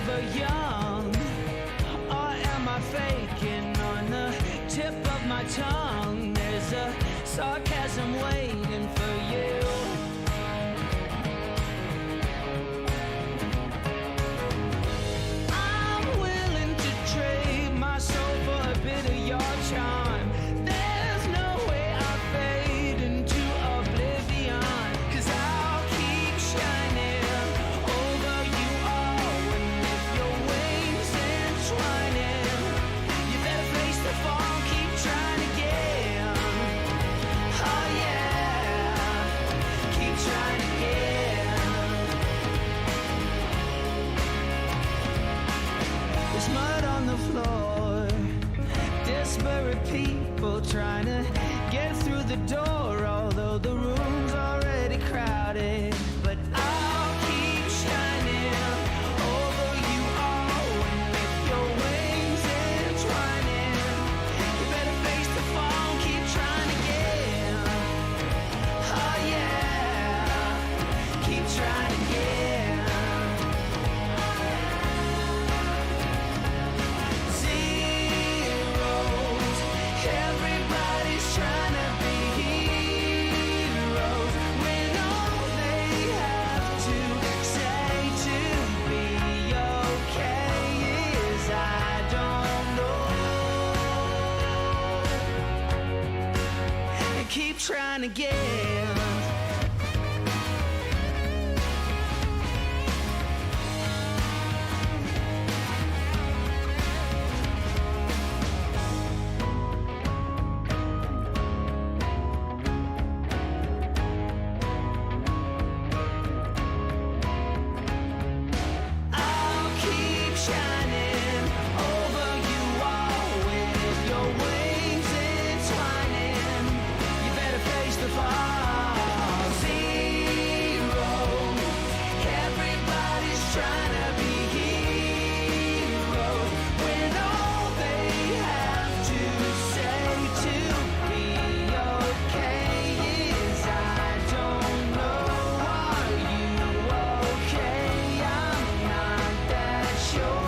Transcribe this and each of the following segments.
forever young? Or am I faking on the tip of my tongue? There's a sarcasm waiting for you. I'm willing to trade my soul for a bit of your charm. There's no way I'll fade into oblivion, 'cause I'll keep shining over you all. And if your wings entwining, you better face the fall, keep trying again. Oh yeah, keep trying again. There's mud on the floor, disparate people trying to get through the door, although the room's already crowded. But I'll keep shining over you all. And if your wings entwining, you better face the fall, keep trying again. Oh yeah, keep trying again. Zeros, everybody's trying to be heroes, when all they have to say to be okay is I don't know. And keep trying again. I'll keep shining over you all. With your wings entwining, you better face the fall. Zero, everybody's trying to be heroes, when all they have to say to be okay is I don't know. Are you okay? I'm not that sure.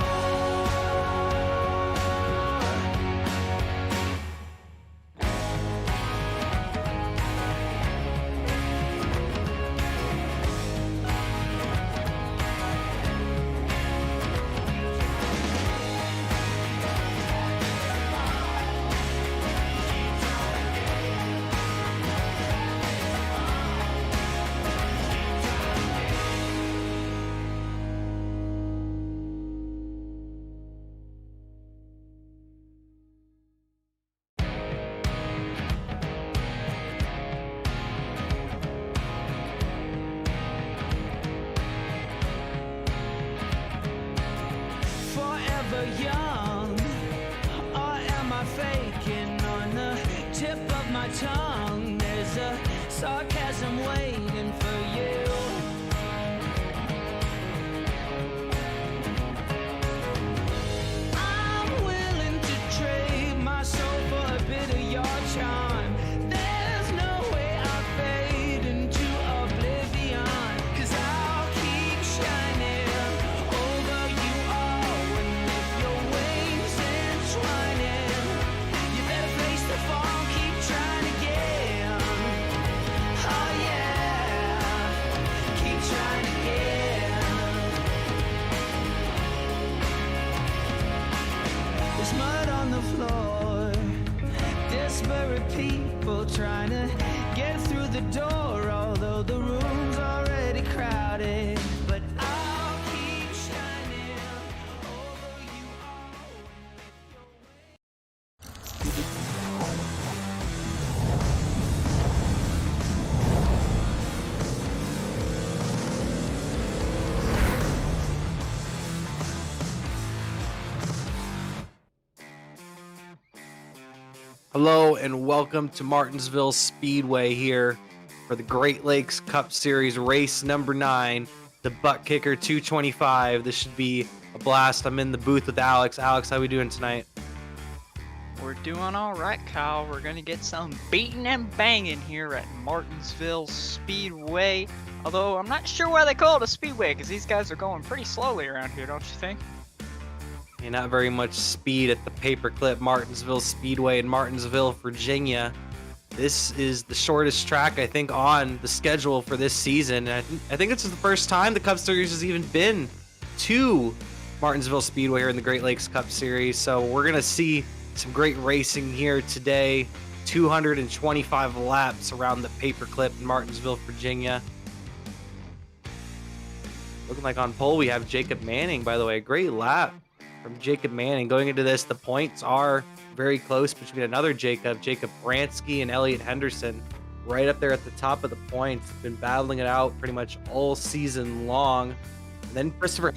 Forever young, or am I faking on the tip of my tongue? There's a sarcasm waiting for you. I'm willing to trade my soul for a bit of your charm. There's no way I'll fade into oblivion, 'cause I'll keep shining over you all. And if your wings entwining, you better face the fall, keep trying again. Oh yeah, keep trying again. There's mud on the floor, disparate people trying to get through the door, although the room's already crowded. But I'll keep shining over you all. Hello and welcome to Martinsville Speedway here for the Great Lakes Cup Series race number 9, the ButtKicker 225. This should be a blast. I'm in the booth with Alex. Alex, how we doing tonight? We're doing all right, Kyle. We're gonna get some beating and banging here at Martinsville Speedway. Although I'm not sure why they call it a speedway, because these guys are going pretty slowly around here, don't you think? And not very much speed at the Paperclip Martinsville Speedway in Martinsville, Virginia. This is the shortest track, I think, on the schedule for this season. And I think this is the first time the Cup Series has even been to Martinsville Speedway here in the Great Lakes Cup Series. So we're going to see some great racing here today. 225 laps around the Paperclip in Martinsville, Virginia. Looking like on pole we have Jacob Manning, by the way. Great lap from Jacob Manning. Going into this, the points are very close between another Jacob Bransky, and Elliott Henderson. Right up there at the top of the points. Been battling it out pretty much all season long. And then Christopher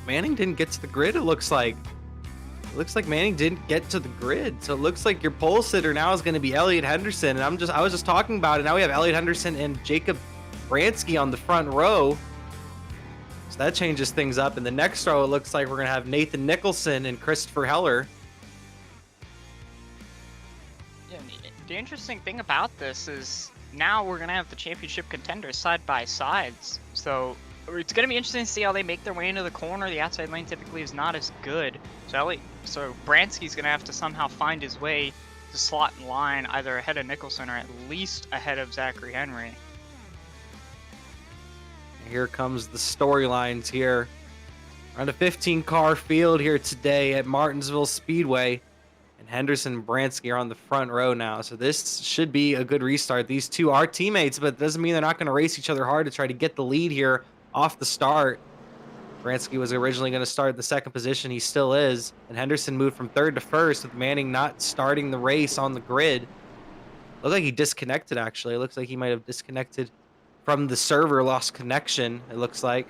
Manning didn't get to the grid, it looks like. It looks like Manning didn't get to the grid. So it looks like your pole sitter now is going to be Elliott Henderson. And I was just talking about it. Now we have Elliott Henderson and Jacob Bransky on the front row. So that changes things up. In the next row, it looks like we're going to have Nathan Nicholson and Christopher Heller. Yeah, the interesting thing about this is now we're gonna have the championship contenders side by sides. So it's gonna be interesting to see how they make their way into the corner. The outside lane typically is not as good. So Bransky's gonna have to somehow find his way to slot in line either ahead of Nicholson or at least ahead of Zachary Henry. Here comes the storylines here. Around a 15-car field here today at Martinsville Speedway. And Henderson and Bransky are on the front row now. So this should be a good restart. These two are teammates, but it doesn't mean they're not going to race each other hard to try to get the lead here off the start. Bransky was originally going to start in the second position. He still is. And Henderson moved from third to first, with Manning not starting the race on the grid. Looks like he disconnected, actually. It looks like he might have disconnected from the server, lost connection, it looks like.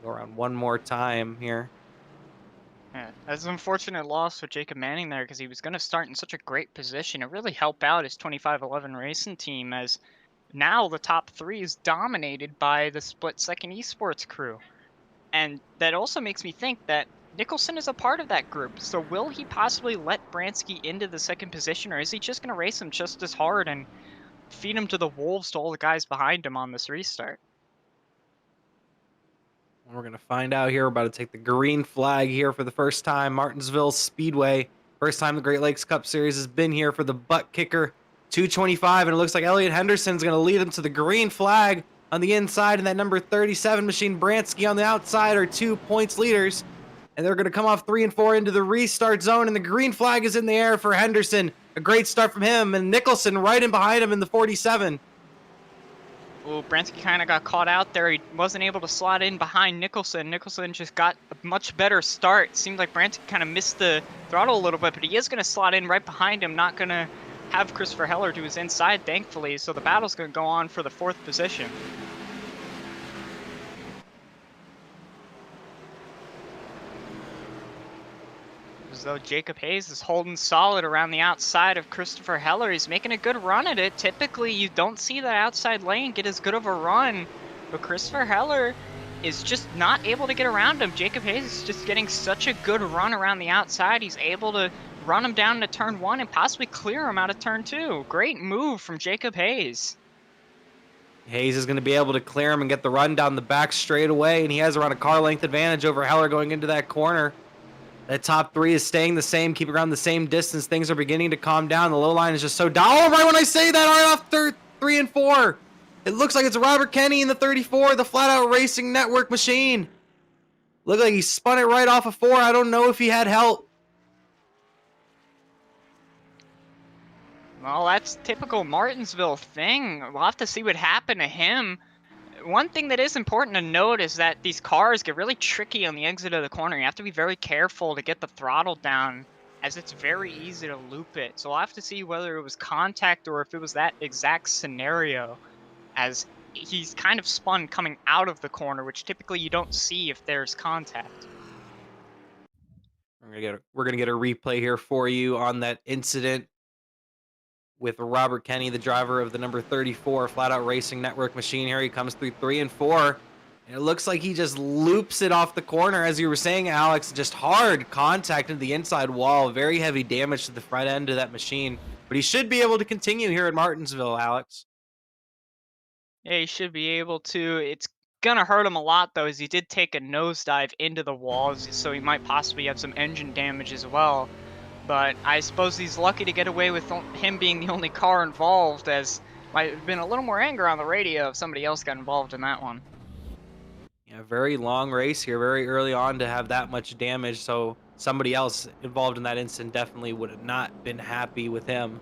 Go around one more time here. Yeah, that's an unfortunate loss with Jacob Manning there, because he was going to start in such a great position. It really helped out his 2511 racing team, as now the top three is dominated by the split second esports crew. And that also makes me think that Nicholson is a part of that group. So will he possibly let Bransky into the second position, or is he just going to race him just as hard and feed him to the wolves to all the guys behind him on this restart? We're going to find out here. We're about to take the green flag here for the first time. Martinsville Speedway. First time the Great Lakes Cup Series has been here for the ButtKicker 225. And it looks like Elliott Henderson's going to lead him to the green flag on the inside. And that number 37 machine, Bransky, on the outside are 2 points leaders. And they're going to come off 3 and 4 into the restart zone. And the green flag is in the air for Henderson. A great start from him. And Nicholson right in behind him in the 47. Well, Bransky kind of got caught out there. He wasn't able to slot in behind Nicholson. Nicholson just got a much better start. Seemed like Bransky kind of missed the throttle a little bit, but he is going to slot in right behind him. Not going to have Christopher Heller to his inside, thankfully. So the battle's going to go on for the 4th position. As though Jacob Hayes is holding solid around the outside of Christopher Heller. He's making a good run at it. Typically, you don't see that outside lane get as good of a run, but Christopher Heller is just not able to get around him. Jacob Hayes is just getting such a good run around the outside. He's able to run him down to turn 1 and possibly clear him out of turn 2. Great move from Jacob Hayes. Hayes is going to be able to clear him and get the run down the back straight away, and he has around a car length advantage over Heller going into that corner. That top 3 is staying the same, keeping around the same distance. Things are beginning to calm down. The low line is just so down. Oh, right when I say that, right off 3 and 4. It looks like it's Robert Kenny in the 34, the Flatout Racing Network machine. Look like he spun it right off of 4. I don't know if he had help. Well, that's typical Martinsville thing. We'll have to see what happened to him. One thing that is important to note is that these cars get really tricky on the exit of the corner. You have to be very careful to get the throttle down, as it's very easy to loop it. So we'll have to see whether it was contact or if it was that exact scenario, as he's kind of spun coming out of the corner, which typically you don't see if there's contact. We're gonna get a replay here for you on that incident with Robert Kenny, the driver of the number 34 Flatout Racing Network machine. Here he comes through 3 and 4. It looks like he just loops it off the corner, as you were saying, Alex. Just hard contact into the inside wall. Very heavy damage to the front end of that machine. But he should be able to continue here at Martinsville, Alex. Yeah, he should be able to. It's gonna hurt him a lot though, as he did take a nosedive into the walls, so he might possibly have some engine damage as well. But I suppose he's lucky to get away with him being the only car involved, as might have been a little more anger on the radio if somebody else got involved in that one. Yeah, very long race here, very early on to have that much damage. So somebody else involved in that incident definitely would have not been happy with him.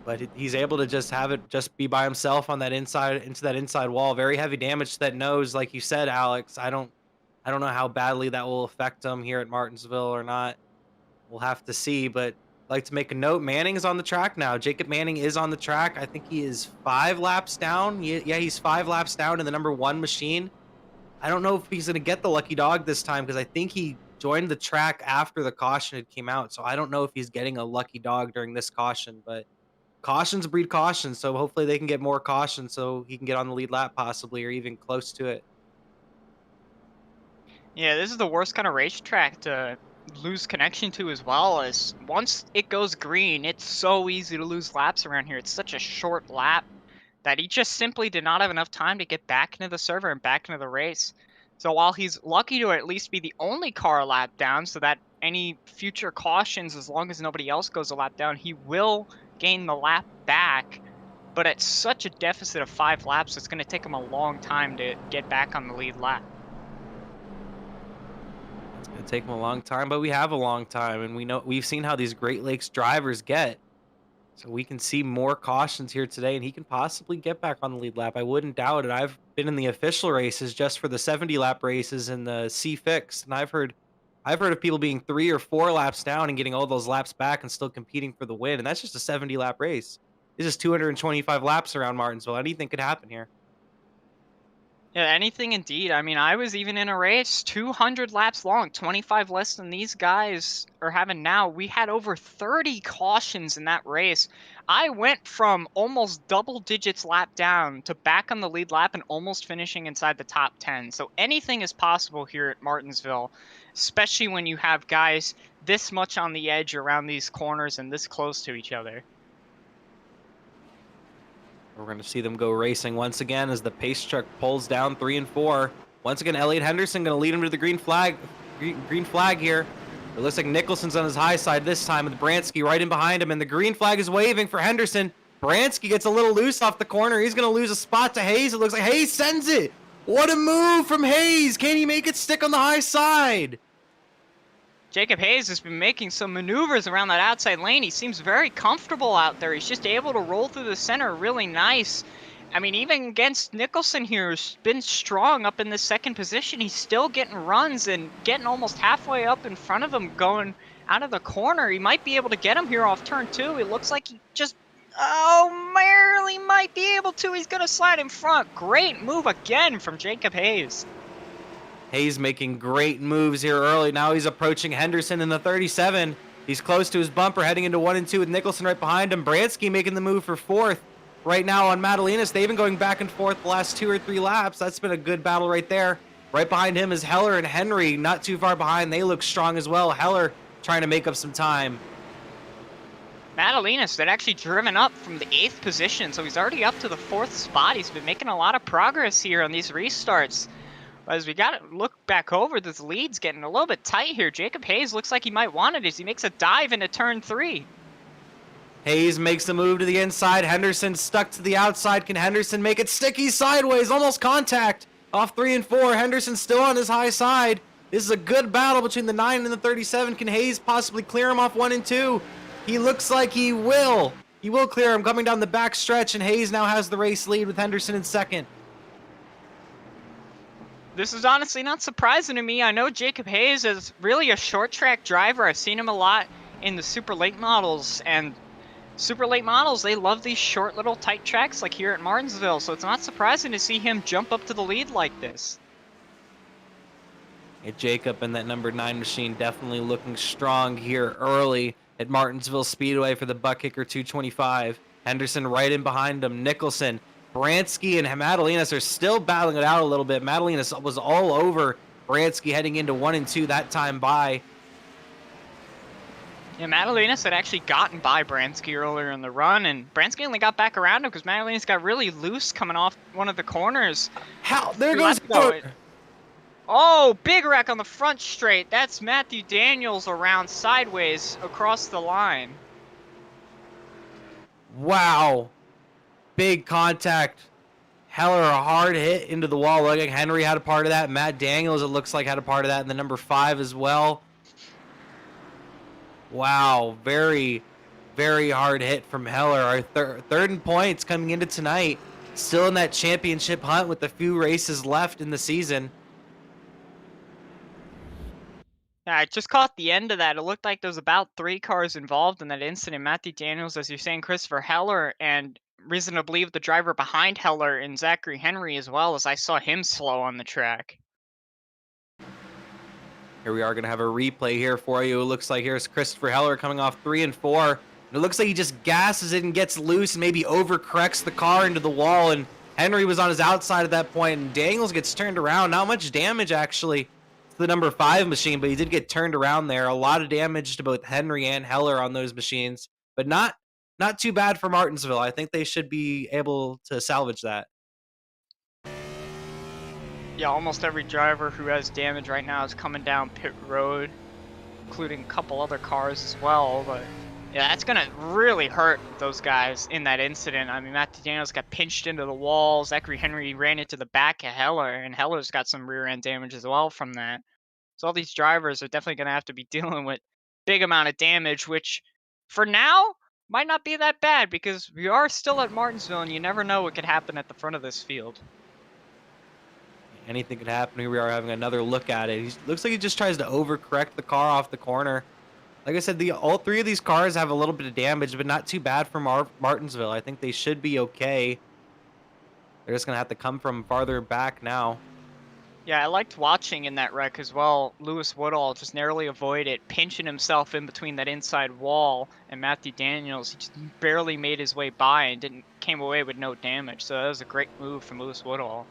But he's able to just have it just be by himself on that inside into that inside wall. Very heavy damage to that nose, like you said, Alex. I don't know how badly that will affect him here at Martinsville or not. We'll have to see. But I'd like to make a note, Manning is on the track now. Jacob Manning is on the track. I think he is 5 laps down. Yeah, he's 5 laps down in the number 1 machine. I don't know if he's going to get the lucky dog this time, because I think he joined the track after the caution had came out. So I don't know if he's getting a lucky dog during this caution, but cautions breed caution. So hopefully they can get more caution so he can get on the lead lap possibly, or even close to it. Yeah, this is the worst kind of racetrack to lose connection to as well, as once it goes green, it's so easy to lose laps around here. It's such a short lap that he just simply did not have enough time to get back into the server and back into the race. So while he's lucky to at least be the only car a lap down, so that any future cautions, as long as nobody else goes a lap down, he will gain the lap back. But at such a deficit of 5 laps, it's going to take him a long time to get back on the lead lap. It's going to take him a long time, but we have a long time, and we've seen how these Great Lakes drivers get. So we can see more cautions here today, and he can possibly get back on the lead lap. I wouldn't doubt it. I've been in the official races just for the 70 lap races in the C fixed, and I've heard of people being 3 or 4 laps down and getting all those laps back and still competing for the win. And that's just a 70 lap race. This is 225 laps around Martinsville. Anything could happen here. Yeah, anything indeed. I mean, I was even in a race 200 laps long, 25 less than these guys are having now. We had over 30 cautions in that race. I went from almost double digits lap down to back on the lead lap and almost finishing inside the top 10. So anything is possible here at Martinsville, especially when you have guys this much on the edge around these corners and this close to each other. We're going to see them go racing once again as the pace truck pulls down 3 and 4. Once again, Elliott Henderson going to lead him to the green flag here. It looks like Nicholson's on his high side this time, with Bransky right in behind him, and the green flag is waving for Henderson. Bransky gets a little loose off the corner. He's going to lose a spot to Hayes. It looks like Hayes sends it. What a move from Hayes. Can he make it stick on the high side? Jacob Hayes has been making some maneuvers around that outside lane. He seems very comfortable out there. He's just able to roll through the center really nice. I mean, even against Nicholson here, who's been strong up in the second position, he's still getting runs and getting almost halfway up in front of him going out of the corner. He might be able to get him here off turn 2. It looks like he just, barely might be able to. He's going to slide in front. Great move again from Jacob Hayes. Hayes making great moves here early. Now he's approaching Henderson in the 37. He's close to his bumper, heading into 1 and 2 with Nicholson right behind him. Bransky making the move for 4th. Right now on Madalinas, they've been going back and forth the last 2 or 3 laps. That's been a good battle right there. Right behind him is Heller and Henry, not too far behind. They look strong as well. Heller trying to make up some time. Madalinas had actually driven up from the 8th position, so he's already up to the 4th spot. He's been making a lot of progress here on these restarts. As we got to look back over, this lead's getting a little bit tight here. Jacob Hayes looks like he might want it as he makes a dive into turn 3. Hayes makes the move to the inside. Henderson stuck to the outside. Can Henderson make it sticky sideways? Almost contact off 3 and 4. Henderson still on his high side. This is a good battle between the 9 and the 37. Can Hayes possibly clear him off 1 and 2? He looks like he will. He will clear him coming down the back stretch, and Hayes now has the race lead with Henderson in 2nd. This is honestly not surprising to me. I know Jacob Hayes is really a short track driver. I've seen him a lot in the super late models, and super late models, they love these short little tight tracks like here at Martinsville, so it's not surprising to see him jump up to the lead like this. Yeah, Jacob and that number 9 machine definitely looking strong here early at Martinsville Speedway for the ButtKicker 225. Henderson right in behind him. Nicholson, Bransky and Madalinas are still battling it out a little bit. Madalinas was all over Bransky heading into 1 and 2 that time by. Yeah, Madalinas had actually gotten by Bransky earlier in the run, and Bransky only got back around him because Madalinas got really loose coming off one of the corners. How? There goes. Oh, big wreck on the front straight. That's Matthew Daniels around sideways across the line. Wow. Big contact. Heller, a hard hit into the wall. Look like Henry had a part of that. Matt Daniels, it looks like, had a part of that in the number 5 as well. Wow, very, very hard hit from Heller. Our third in points coming into tonight. Still in that championship hunt with a few races left in the season. Yeah, I just caught the end of that. It looked like there was about 3 cars involved in that incident. Matthew Daniels, as you're saying, Christopher Heller, and reason to believe the driver behind Heller and Zachary Henry as well, as I saw him slow on the track. Here we are going to have a replay here for you. It looks like here's Christopher Heller coming off 3 and 4. And it looks like he just gasses it and gets loose and maybe overcorrects the car into the wall. And Henry was on his outside at that point, and Daniels gets turned around. Not much damage, actually, to the number 5 machine, but he did get turned around there. A lot of damage to both Henry and Heller on those machines, but not too bad for Martinsville. I think they should be able to salvage that. Yeah, almost every driver who has damage right now is coming down pit road, including a couple other cars as well. But yeah, that's gonna really hurt those guys in that incident. I mean, Matt Daniels got pinched into the wall. Zachary Henry ran into the back of Heller, and Heller's got some rear end damage as well from that. So all these drivers are definitely gonna have to be dealing with big amount of damage, which for now might not be that bad because we are still at Martinsville, and you never know what could happen at the front of this field. Anything could happen. Here we are having another look at it. He looks like he just tries to overcorrect the car off the corner. Like I said, all 3 of these cars have a little bit of damage, but not too bad for Martinsville. I think they should be okay. They're just going to have to come from farther back now. Yeah, I liked watching in that wreck as well. Lewis Woodall just narrowly avoided pinching himself in between that inside wall, and Matthew Daniels, he just barely made his way by and came away with no damage. So that was a great move from Lewis Woodall.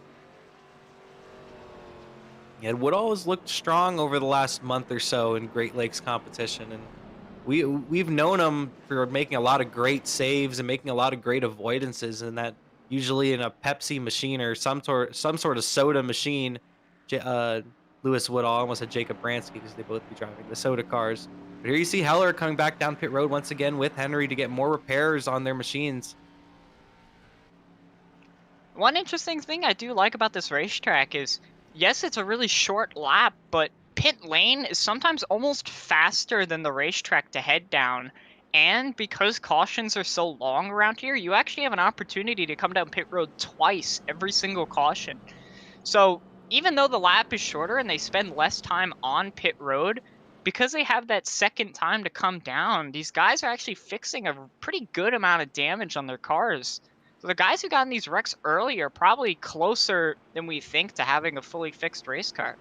Yeah, Woodall has looked strong over the last month or so in Great Lakes competition, and we've known him for making a lot of great saves and making a lot of great avoidances, and that usually in a Pepsi machine or some sort of soda machine. Lewis Woodall, almost said Jacob Bransky because they both be driving the soda cars. But here you see Heller coming back down pit road once again with Henry to get more repairs on their machines. One interesting thing I do like about this racetrack is, yes, it's a really short lap, but pit lane is sometimes almost faster than the racetrack to head down. And because cautions are so long around here, you actually have an opportunity to come down pit road twice every single caution. So even though the lap is shorter and they spend less time on pit road, because they have that second time to come down, these guys are actually fixing a pretty good amount of damage on their cars. So the guys who got in these wrecks early are probably closer than we think to having a fully fixed race car.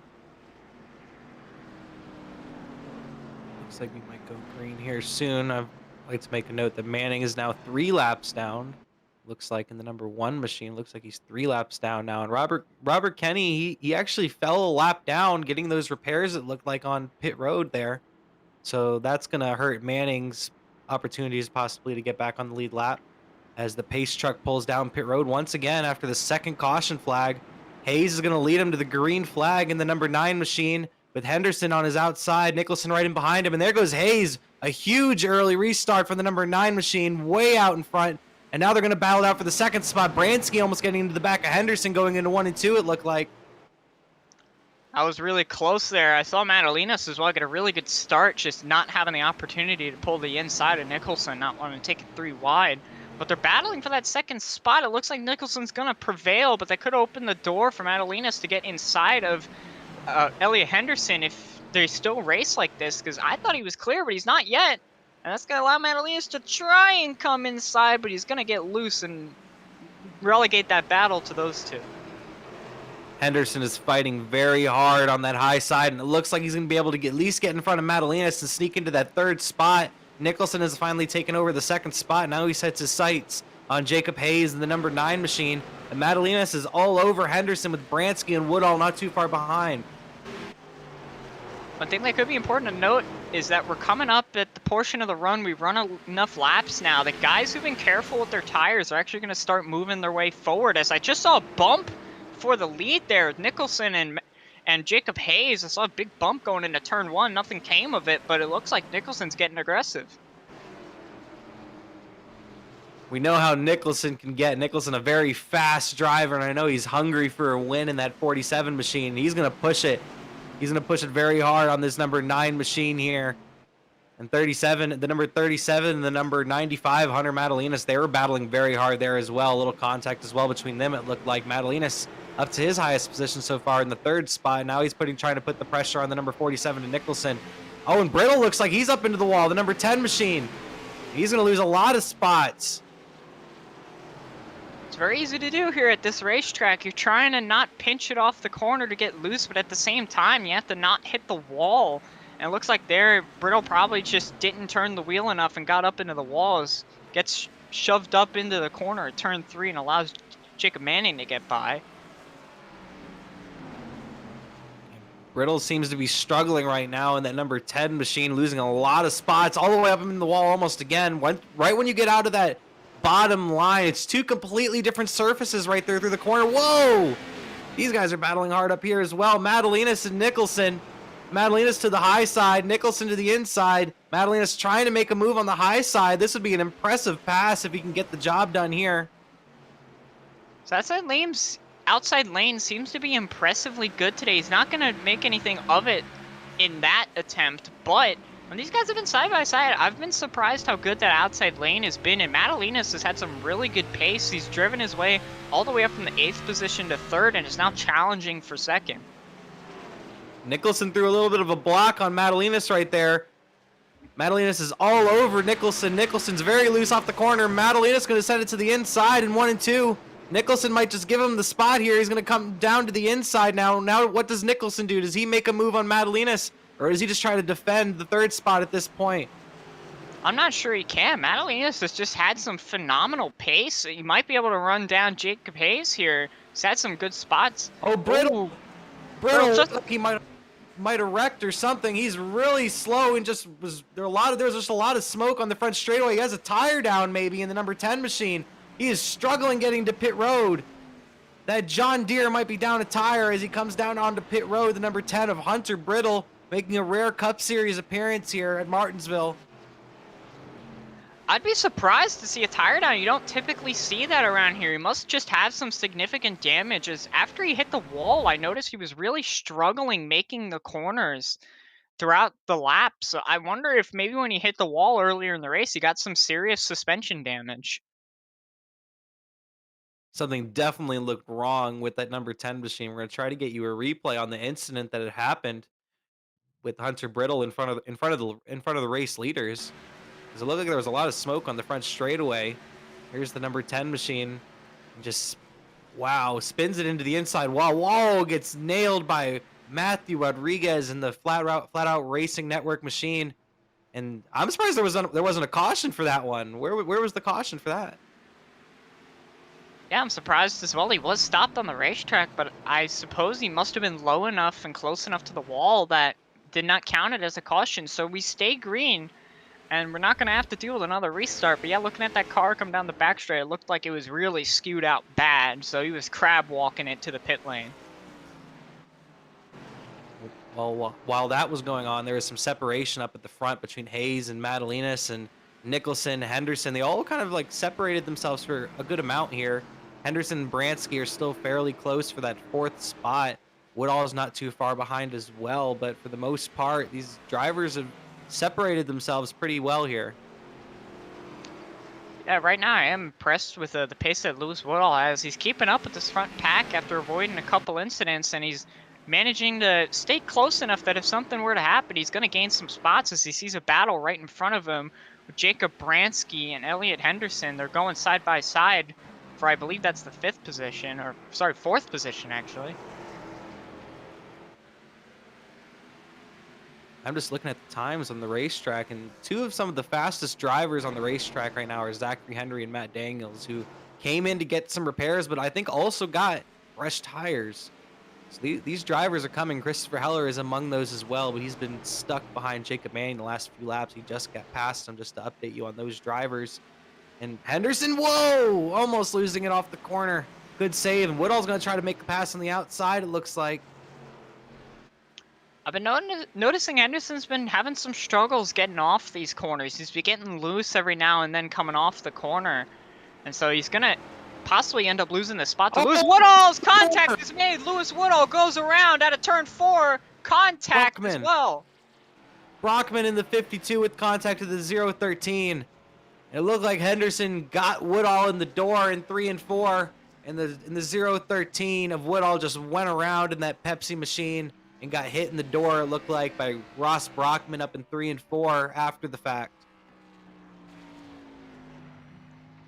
Looks like we might go green here soon. I'd like to make a note that Manning is now 3 laps down. Looks like in the number 1 machine. Looks like he's 3 laps down now. And Robert Kenny, he actually fell a lap down getting those repairs, it looked like, on pit road there. So that's going to hurt Manning's opportunities possibly to get back on the lead lap as the pace truck pulls down pit road once again after the second caution flag. Hayes is going to lead him to the green flag in the number 9 machine with Henderson on his outside, Nicholson right in behind him. And there goes Hayes, a huge early restart from the number 9 machine way out in front. And now they're going to battle it out for the second spot. Bransky almost getting into the back of Henderson going into 1 and 2, it looked like. I was really close there. I saw Madalinas as well get a really good start, just not having the opportunity to pull the inside of Nicholson, not wanting to take it 3 wide. But they're battling for that second spot. It looks like Nicholson's going to prevail, but that could open the door for Madalinas to get inside of Elliot Henderson if they still race like this, because I thought he was clear, but he's not yet. And that's going to allow Madalinas to try and come inside, but he's going to get loose and relegate that battle to those two. Henderson is fighting very hard on that high side, and it looks like he's going to be able to at least get in front of Madalinas and sneak into that 3rd spot. Nicholson has finally taken over the 2nd spot. Now he sets his sights on Jacob Hayes and the number 9 machine. And Madalinas is all over Henderson with Bransky and Woodall not too far behind. One thing that could be important to note is that we're coming up at the portion of the run. We've run enough laps now. The guys who've been careful with their tires are actually going to start moving their way forward. As I just saw a bump for the lead there, Nicholson and Jacob Hayes. I saw a big bump going into turn 1. Nothing came of it, but it looks like Nicholson's getting aggressive. We know how Nicholson can get. Nicholson, a very fast driver, and I know he's hungry for a win in that 47 machine. He's going to push it. He's going to push it very hard on this number 9 machine here. And 37, the number 37 and the number 95, Hunter Madalinas, they were battling very hard there as well. A little contact as well between them. It looked like Madalinas up to his highest position so far in the 3rd spot. Now he's trying to put the pressure on the number 47 to Nicholson. Oh, and Brittle looks like he's up into the wall. The number 10 machine. He's going to lose a lot of spots. It's very easy to do here at this racetrack. You're trying to not pinch it off the corner to get loose, but at the same time, you have to not hit the wall. And it looks like there, Brittle probably just didn't turn the wheel enough and got up into the walls. Gets shoved up into the corner at turn 3 and allows Jacob Manning to get by. Brittle seems to be struggling right now in that number 10 machine, losing a lot of spots all the way up in the wall almost again. Right when you get out of that bottom line, it's 2 completely different surfaces right there through the corner. Whoa! These guys are battling hard up here as well. Madalinas and Nicholson. Madalinas to the high side, Nicholson to the inside. Madalinas trying to make a move on the high side. This would be an impressive pass if he can get the job done here. So outside lane seems to be impressively good today. He's not going to make anything of it in that attempt, but when these guys have been side by side, I've been surprised how good that outside lane has been, and Madalinas has had some really good pace. He's driven his way all the way up from the 8th position to 3rd and is now challenging for 2nd. Nicholson threw a little bit of a block on Madalinas right there. Madalinas is all over Nicholson. Nicholson's very loose off the corner. Madalinas going to send it to the inside in 1 and 2. Nicholson might just give him the spot here. He's going to come down to the inside now. Now what does Nicholson do? Does he make a move on Madalinas, or does he just try to defend the 3rd spot at this point? I'm not sure he can. Madalinas has just had some phenomenal pace. He might be able to run down Jacob Hayes here. He's had some good spots. Oh, Brittle. Ooh. Brittle looked like he might have wrecked or something. He's really slow and just there was just a lot of smoke on the front straightaway. He has a tire down maybe in the number 10 machine. He is struggling getting to pit road. That John Deere might be down a tire as he comes down onto pit road. The number 10 of Hunter Brittle making a rare Cup Series appearance here at Martinsville. I'd be surprised to see a tire down. You don't typically see that around here. He must just have some significant damage, as after he hit the wall, I noticed he was really struggling making the corners throughout the lap. So I wonder if maybe when he hit the wall earlier in the race, he got some serious suspension damage. Something definitely looked wrong with that number 10 machine. We're going to try to get you a replay on the incident that had happened with Hunter Brittle in front of the race leaders. Because it looked like there was a lot of smoke on the front straightaway. Here's the number 10 machine. Just, wow, spins it into the inside wall. Whoa, gets nailed by Matthew Rodriguez in the Flatout Racing Network machine. And I'm surprised there wasn't a caution for that one. Where was the caution for that? Yeah, I'm surprised as well. He was stopped on the racetrack, but I suppose he must have been low enough and close enough to the wall that did not count it as a caution. So we stay green, and we're not going to have to deal with another restart. But yeah, looking at that car come down the back straight, it looked like it was really skewed out bad. So he was crab walking it to the pit lane. Well, while that was going on, there was some separation up at the front between Hayes and Madalinas and Nicholson, Henderson. They all kind of like separated themselves for a good amount here. Henderson and Bransky are still fairly close for that 4th spot. Woodall is not too far behind as well, but for the most part, these drivers have separated themselves pretty well here. Yeah, right now I am impressed with the pace that Lewis Woodall has. He's keeping up with this front pack after avoiding a couple incidents, and he's managing to stay close enough that if something were to happen, he's going to gain some spots as he sees a battle right in front of him with Jacob Bransky and Elliot Henderson. They're going side by side for, I believe that's the 5th position, or sorry, 4th position actually. I'm just looking at the times on the racetrack, and two of some of the fastest drivers on the racetrack right now are Zachary Henry and Matt Daniels, who came in to get some repairs, but I think also got fresh tires. So these drivers are coming. Christopher Heller is among those as well, but he's been stuck behind Jacob Manning the last few laps. He just got past him, just to update you on those drivers. And Henderson, whoa, almost losing it off the corner. Good save. And Woodall's going to try to make the pass on the outside, it looks like. I've been noticing Henderson's been having some struggles getting off these corners. He's been getting loose every now and then coming off the corner. And so he's going to possibly end up losing the spot to Lewis Woodall's. Contact is made. Lewis Woodall goes around out of turn 4. Contact as well. Brockman in the 52 with contact to the 013. It looked like Henderson got Woodall in the door in 3 and 4. And in the 013 of Woodall just went around in that Pepsi machine and got hit in the door, it looked like, by Ross Brockman up in 3 and 4 after the fact.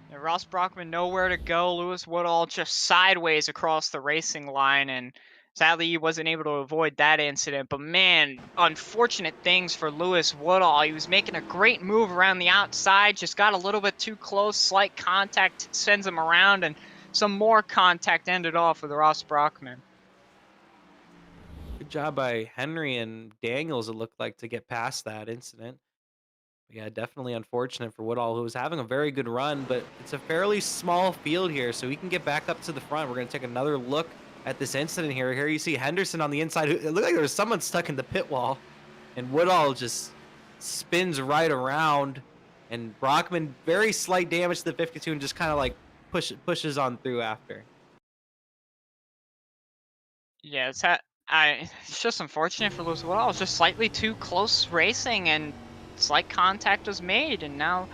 Yeah, Ross Brockman nowhere to go. Lewis Woodall just sideways across the racing line, and sadly he wasn't able to avoid that incident. But man, unfortunate things for Lewis Woodall. He was making a great move around the outside, just got a little bit too close. Slight contact sends him around, and some more contact ended off with Ross Brockman. Good job by Henry and Daniels, it looked like, to get past that incident. Yeah, definitely unfortunate for Woodall, who was having a very good run, but it's a fairly small field here, so he can get back up to the front. We're going to take another look at this incident here. Here you see Henderson on the inside. It looked like there was someone stuck in the pit wall, and Woodall just spins right around, and Brockman, very slight damage to the 52, and just kind of like pushes on through after. Yeah, it's just unfortunate for Lewis Woodall. It was just slightly too close racing, and slight contact was made, and now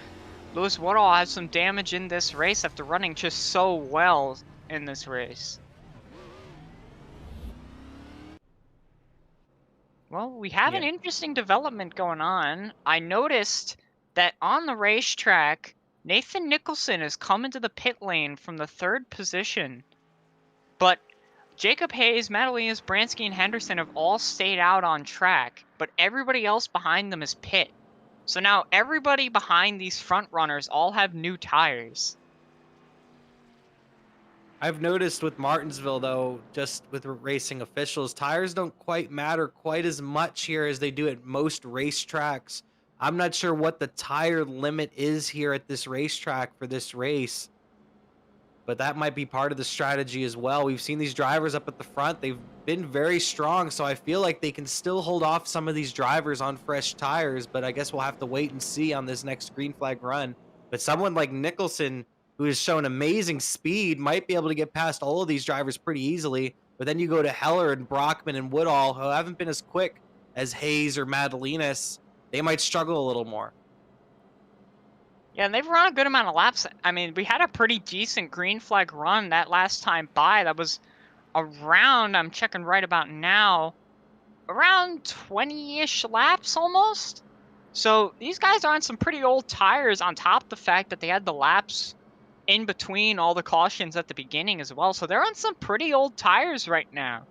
Lewis Woodall has some damage in this race after running just so well in this race. Well, we have an interesting development going on. I noticed that on the racetrack, Nathan Nicholson has come into the pit lane from the 3rd position, but Jacob Hayes, Madalinas, Bransky, and Henderson have all stayed out on track, but everybody else behind them is pit. So now everybody behind these front runners all have new tires. I've noticed with Martinsville, though, just with racing officials, tires don't quite matter quite as much here as they do at most racetracks. I'm not sure what the tire limit is here at this racetrack for this race, but that might be part of the strategy as well. We've seen these drivers up at the front. They've been very strong, so I feel like they can still hold off some of these drivers on fresh tires, but I guess we'll have to wait and see on this next green flag run. But someone like Nicholson, who has shown amazing speed, might be able to get past all of these drivers pretty easily. But then you go to Heller and Brockman and Woodall, who haven't been as quick as Hayes or Madalinas. They might struggle a little more. Yeah, and they've run a good amount of laps. I mean, we had a pretty decent green flag run that last time by. That was around, I'm checking right about now, around 20-ish laps almost. So these guys are on some pretty old tires, on top of the fact that they had the laps in between all the cautions at the beginning as well. So they're on some pretty old tires right now.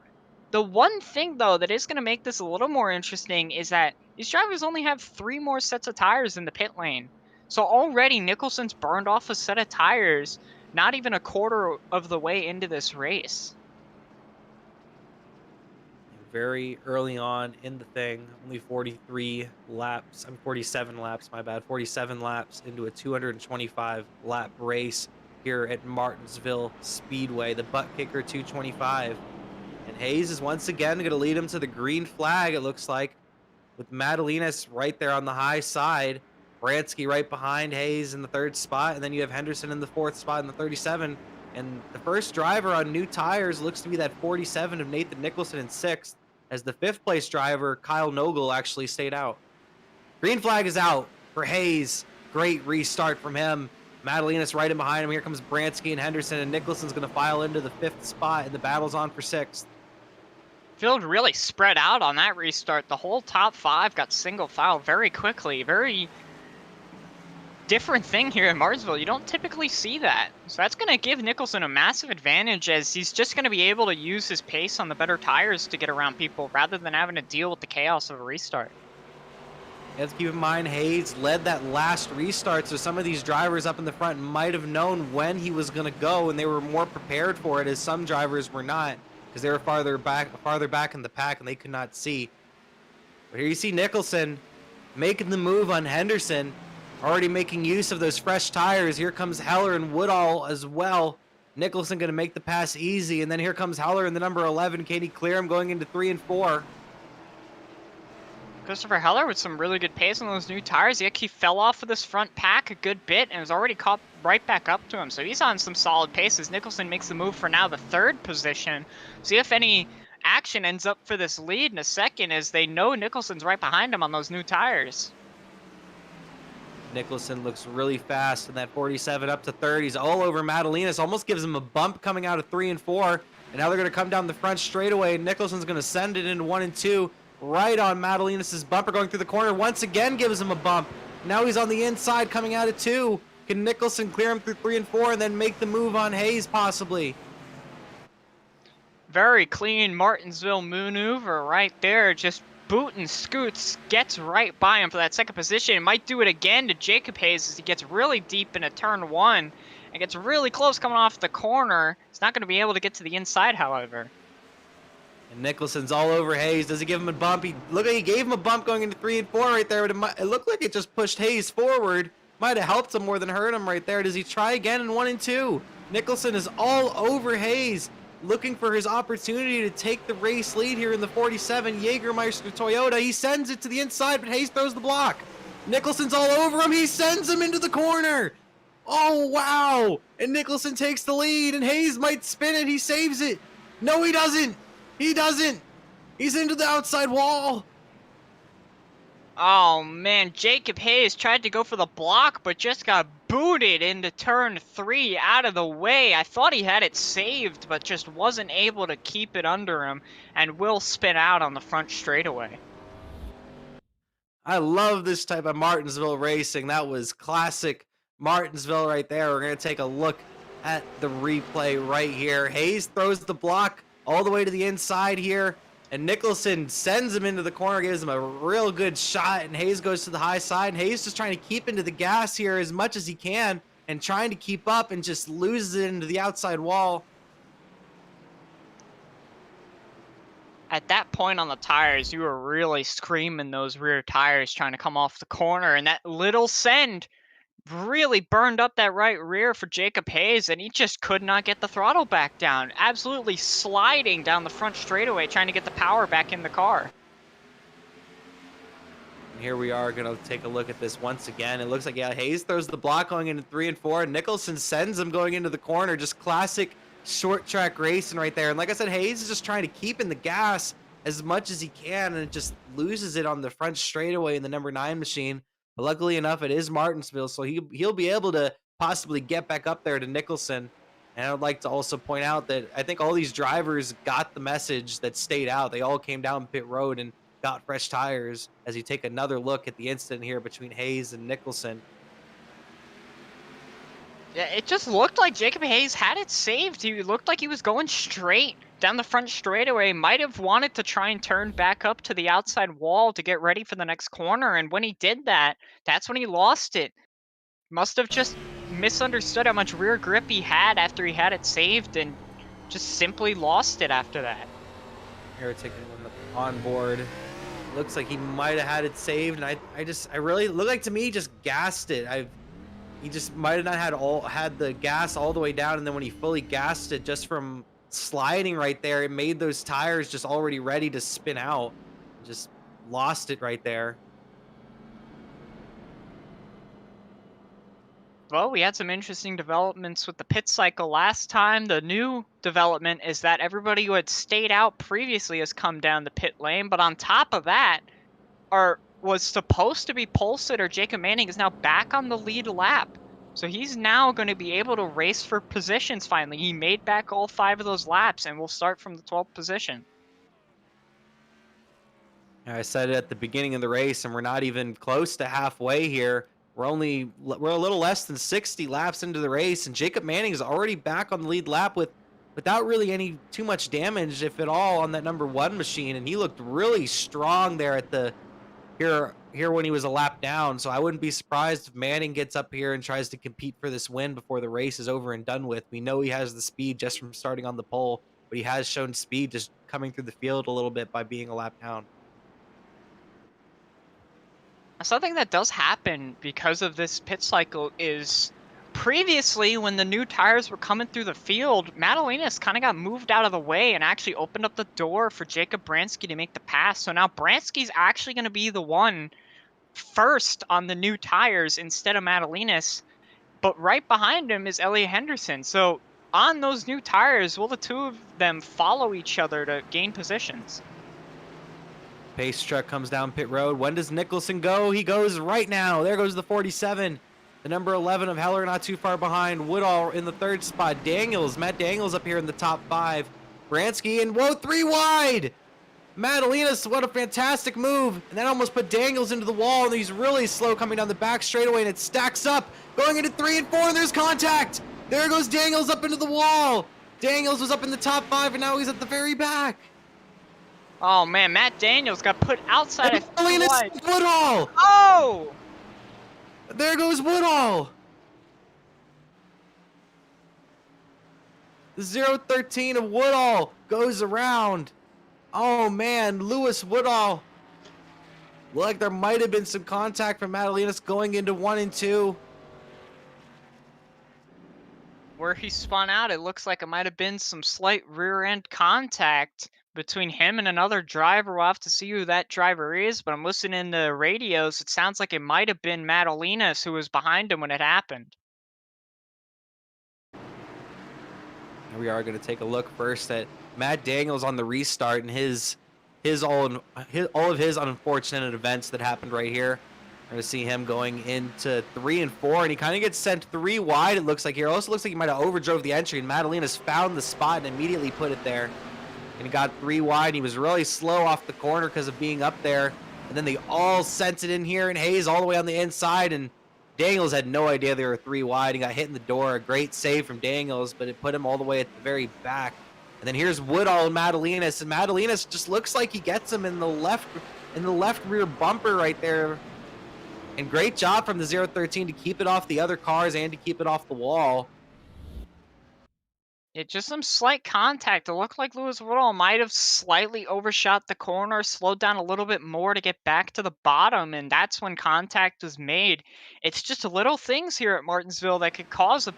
The one thing, though, that is going to make this a little more interesting is that these drivers only have 3 more sets of tires in the pit lane. So already Nicholson's burned off a set of tires, not even a quarter of the way into this race. Very early on in the thing, only 47 laps, my bad, 47 laps into a 225 lap race here at Martinsville Speedway, the ButtKicker 225. And Hayes is once again going to lead him to the green flag, it looks like, with Madalinas right there on the high side. Bransky right behind Hayes in the 3rd spot, and then you have Henderson in the 4th spot in the 37. And the first driver on new tires looks to be that 47 of Nathan Nicholson in 6th, as the 5th place driver, Kyle Nogel, actually stayed out. Green flag is out for Hayes. Great restart from him. Madalinas right in behind him. Here comes Bransky and Henderson, and Nicholson's going to file into the 5th spot, and the battle's on for 6th. Field really spread out on that restart. The whole top 5 got single file very quickly. Very different thing here in Martinsville. You don't typically see that. So that's going to give Nicholson a massive advantage, as he's just going to be able to use his pace on the better tires to get around people rather than having to deal with the chaos of a restart. You have to keep in mind, Hayes led that last restart, so some of these drivers up in the front might have known when he was going to go, and they were more prepared for it, as some drivers were not, because they were farther back in the pack, and they could not see. But here you see Nicholson making the move on Henderson, already making use of those fresh tires. Here comes Heller and Woodall as well. Nicholson going to make the pass easy, and then here comes Heller in the number 11. Can he clear him going into 3 and 4? Christopher Heller with some really good pace on those new tires. He actually fell off of this front pack a good bit and was already caught right back up to him. So he's on some solid paces. Nicholson makes the move for now the 3rd position. See if any action ends up for this lead in a second, as they know Nicholson's right behind him on those new tires. Nicholson looks really fast in that 47 up to 3rd. He's all over Madalinas, almost gives him a bump coming out of 3 and 4. And now they're going to come down the front straightaway. Nicholson's going to send it into 1 and 2. Right on Madalinas' bumper, going through the corner. Once again gives him a bump. Now he's on the inside coming out of 2. Can Nicholson clear him through 3 and 4 and then make the move on Hayes possibly? Very clean Martinsville maneuver right there. Just boot and scoots, gets right by him for that 2nd position. Might do it again to Jacob Hayes as he gets really deep into turn 1 and gets really close coming off the corner. He's not going to be able to get to the inside, however. And Nicholson's all over Hayes. Does he give him a bump? Look, he gave him a bump going into 3 and 4 right there. But it looked like it just pushed Hayes forward. Might have helped him more than hurt him right there. Does he try again in 1 and 2? Nicholson is all over Hayes, looking for his opportunity to take the race lead here in the 47 Jägermeister Toyota. He sends it to the inside, but Hayes throws the block. Nicholson's all over him. He sends him into the corner. Oh, wow. And Nicholson takes the lead, and Hayes might spin it. He saves it. No, he doesn't. He doesn't. He's into the outside wall. Oh, man. Jacob Hayes tried to go for the block, but just got booted into turn 3 out of the way. I thought he had it saved, but just wasn't able to keep it under him and will spin out on the front straightaway. I love this type of Martinsville racing. That was classic Martinsville right there. We're going to take a look at the replay right here. Hayes throws the block all the way to the inside here, and Nicholson sends him into the corner, gives him a real good shot, and Hayes goes to the high side, and Hayes just trying to keep into the gas here as much as he can and trying to keep up, and just loses it into the outside wall. At that point on the tires, you were really screaming those rear tires trying to come off the corner, and that little send really burned up that right rear for Jacob Hayes, and he just could not get the throttle back down. Absolutely sliding down the front straightaway, trying to get the power back in the car. And here we are going to take a look at this once again. It looks like, yeah, Hayes throws the block going into 3 and 4. Nicholson sends him going into the corner. Just classic short track racing right there. And like I said, Hayes is just trying to keep in the gas as much as he can, and it just loses it on the front straightaway in the number 9 machine. But luckily enough, it is Martinsville, so he'll be able to possibly get back up there to Nicholson. And I would like to also point out that I think all these drivers got the message that stayed out. They all came down pit road and got fresh tires, as you take another look at the incident here between Hayes and Nicholson. Yeah, it just looked like Jacob Hayes had it saved. He looked like he was going straight down the front straightaway. Might have wanted to try and turn back up to the outside wall to get ready for the next corner. And when he did that, that's when he lost it. Must have just misunderstood how much rear grip he had after he had it saved and just simply lost it after that. Here, taking the onboard. Looks like he might have had it saved. And I really looked like to me, just gassed it. He just might have not had the gas all the way down, and then when he fully gassed it, just from sliding right there, it made those tires just already ready to spin out. Just lost it right there. Well, we had some interesting developments with the pit cycle last time. The new development is that everybody who had stayed out previously has come down the pit lane, but on top of that, was supposed to be pole sitter Jacob Manning is now back on the lead lap. So he's now going to be able to race for positions finally. He made back all 5 of those laps and will start from the 12th position. I said it at the beginning of the race, and we're not even close to halfway here. We're a little less than 60 laps into the race, and Jacob Manning is already back on the lead lap without really too much damage, if at all, on that number 1 machine. And he looked really strong there at the here when he was a lap down. So I wouldn't be surprised if Manning gets up here and tries to compete for this win before the race is over and done with. We know he has the speed just from starting on the pole, but he has shown speed just coming through the field a little bit by being a lap down. Something that does happen because of this pit cycle is previously when the new tires were coming through the field, Madalenas kind of got moved out of the way and actually opened up the door for Jacob Bransky to make the pass. So now Bransky's actually going to be the one first on the new tires instead of Madalenas, but right behind him is Elliot Henderson. So on those new tires, will the two of them follow each other to gain positions? Pace truck comes down pit road. When does Nicholson go? He goes right now. There goes the 47. The number 11 of Heller not too far behind. Woodall in the 3rd spot. Matt Daniels up here in the top 5. Bransky and whoa, 3 wide. Madalenas, what a fantastic move. And that almost put Daniels into the wall, and he's really slow coming down the back straightaway, and it stacks up. Going into 3 and 4, and there's contact. There goes Daniels up into the wall. Daniels was up in the top 5, and now he's at the very back. Oh man, Matt Daniels got put outside of Woodall. Oh! There goes Woodall. The 013 of Woodall goes around. Oh man, Lewis Woodall. Looked like there might have been some contact from Madalenas going into 1 and 2. Where he spun out, it looks like it might have been some slight rear end contact between him and another driver. We'll have to see who that driver is, but I'm listening in the radios. It sounds like it might have been Madalenas who was behind him when it happened. And we are going to take a look first at Matt Daniels on the restart and all of his unfortunate events that happened right here. We're going to see him going into 3 and 4, and he kind of gets sent 3 wide, it looks like here. It also looks like he might have overdrove the entry, and Madalenas found the spot and immediately put it there. And he got 3 wide. He was really slow off the corner because of being up there. And then they all sent it in here, and Hayes all the way on the inside, and Daniels had no idea they were 3 wide. He got hit in the door. A great save from Daniels, but it put him all the way at the very back. And then here's Woodall and Madalenas, and Madalenas just looks like he gets him in the left rear bumper right there. And great job from the 013 to keep it off the other cars and to keep it off the wall. Yeah, just some slight contact. It looked like Lewis Woodall might have slightly overshot the corner, slowed down a little bit more to get back to the bottom, and that's when contact was made. It's just little things here at Martinsville that could cause a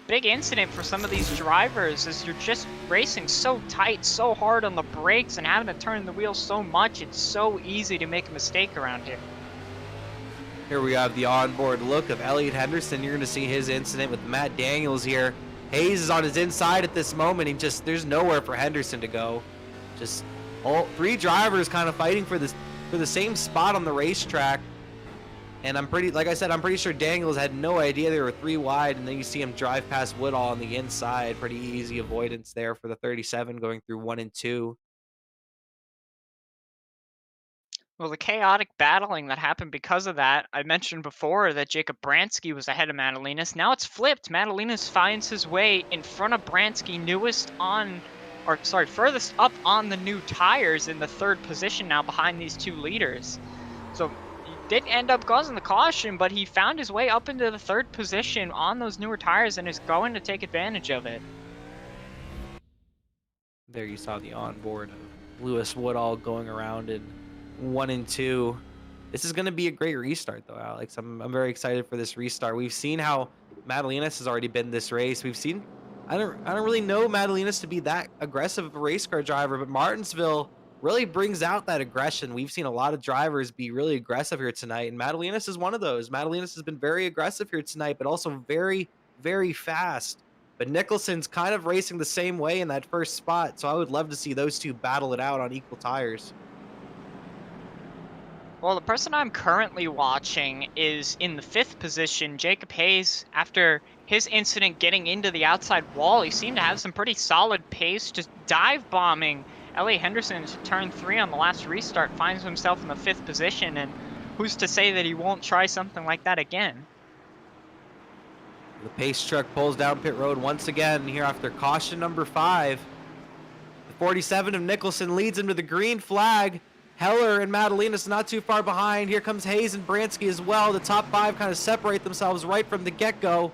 big incident for some of these drivers, as you're just racing so tight, so hard on the brakes, and having to turn the wheels so much. It's so easy to make a mistake around here. Here we have the onboard look of Elliot Henderson. You're going to see his incident with Matt Daniels here. Hayes is on his inside at this moment. There's nowhere for Henderson to go. Just all 3 drivers kind of fighting for the same spot on the racetrack. And like I said, I'm pretty sure Daniels had no idea they were 3 wide, and then you see him drive past Woodall on the inside. Pretty easy avoidance there for the 37 going through 1 and 2. Well, the chaotic battling that happened because of that, I mentioned before that Jacob Bransky was ahead of Madalenas. Now it's flipped. Madalenas finds his way in front of Bransky, furthest up on the new tires in the 3rd position now behind these 2 leaders. So he did end up causing the caution, but he found his way up into the 3rd position on those newer tires and is going to take advantage of it. There you saw the onboard of Lewis Woodall going around in 1 and 2. This is going to be a great restart though, Alex. I'm very excited for this restart. We've seen how Madalenas has already been this race. We've seen I don't really know Madalenas to be that aggressive of a race car driver, but Martinsville really brings out that aggression. We've seen a lot of drivers be really aggressive here tonight, and Madalenas is one of those. Madalenas has been very aggressive here tonight, but also very, very fast. But Nicholson's kind of racing the same way in that 1st spot, so I would love to see those 2 battle it out on equal tires. Well, the person I'm currently watching is in the 5th position, Jacob Hayes. After his incident getting into the outside wall, he seemed to have some pretty solid pace, just dive bombing Elliot Henderson to turn 3 on the last restart, finds himself in the 5th position, and who's to say that he won't try something like that again? The pace truck pulls down pit road once again here after caution number 5. The 47 of Nicholson leads him to the green flag. Heller and Madalinas not too far behind. Here comes Hayes and Bransky as well. The top 5 kind of separate themselves right from the get-go.